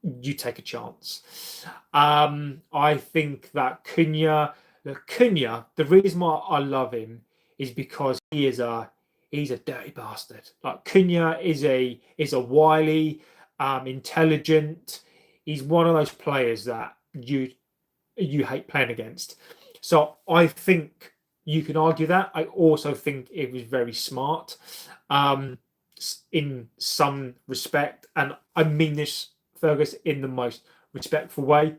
you take a chance. I think that Cunha, the reason why I love him is because he's a dirty bastard. Like Cunha is a wily, intelligent. He's one of those players that you hate playing against. So I think you can argue that. I also think it was very smart, in some respect, and I mean this, Fergus, in the most respectful way.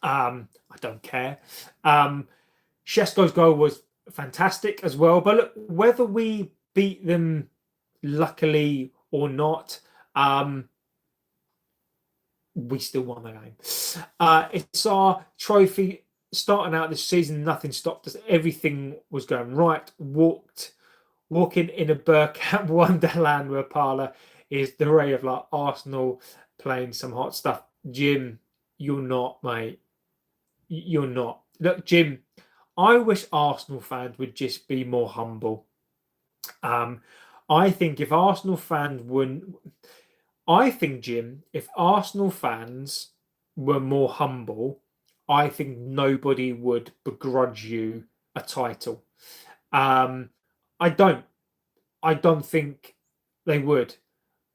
I don't care. Sesko's goal was fantastic as well, but look, whether we beat them luckily or not, we still won the game. It's our trophy. Starting out this season, nothing stopped us. Everything was going right. Walking in a Burkamp wonderland where Parla is the ray of like Arsenal playing some hot stuff. Jim, you're not, mate. You're not. Look, Jim, I wish Arsenal fans would just be more humble. I think if Arsenal fans wouldn't, I think, Jim, if Arsenal fans were more humble, I think nobody would begrudge you a title. I don't think they would.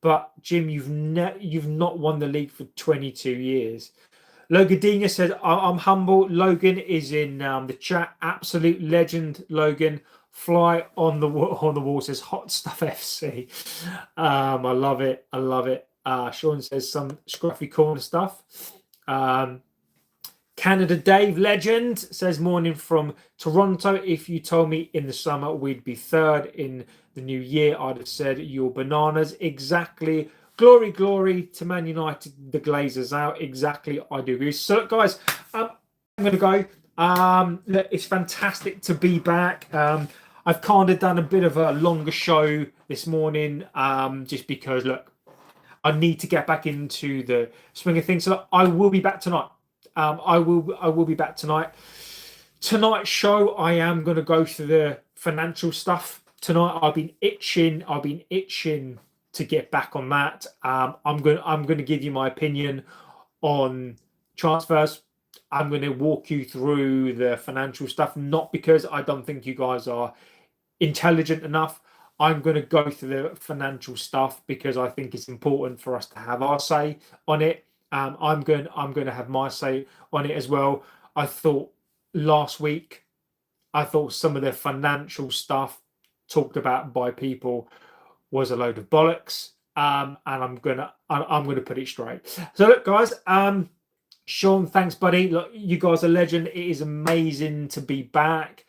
But Jim, you've not won the league for 22 years. Logadina said, "I'm humble." Logan is in the chat. Absolute legend, Logan. Fly on the wall says hot stuff FC. I love it. I love it. Sean says some scruffy corner stuff. Canada Dave legend says morning from Toronto. If you told me in the summer we'd be third in the new year, I'd have said you're bananas. Exactly. Glory, glory to Man United. The Glazers out. Exactly. I do agree. So, guys, I'm going to go. It's fantastic to be back. I've kind of done a bit of a longer show this morning, just because, look, I need to get back into the swing of things. So I will be back tonight. I will be back tonight. Tonight's show, I am going to go through the financial stuff tonight. I've been itching to get back on that. I'm going to give you my opinion on transfers. I'm going to walk you through the financial stuff, not because I don't think you guys are intelligent enough. I'm going to go through the financial stuff because I think it's important for us to have our say on it. I'm going to have my say on it as well. I thought last week, some of the financial stuff talked about by people was a load of bollocks, and I'm gonna put it straight. So look, guys, Sean, thanks, buddy. Look, you guys are legend. It is amazing to be back.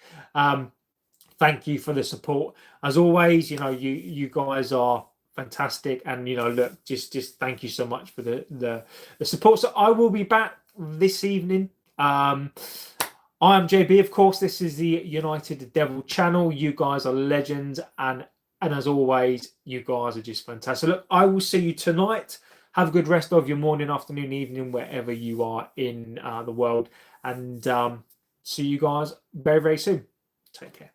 Thank you for the support as always. You guys are fantastic, and look, just thank you so much for the support. So I will be back this evening. I am JB, of course. This is the United Devil channel. You guys are legends, and as always, you guys are just fantastic. Look, I will see you tonight. Have a good rest of your morning, afternoon, evening, wherever you are in the world, and see you guys very, very soon. Take care.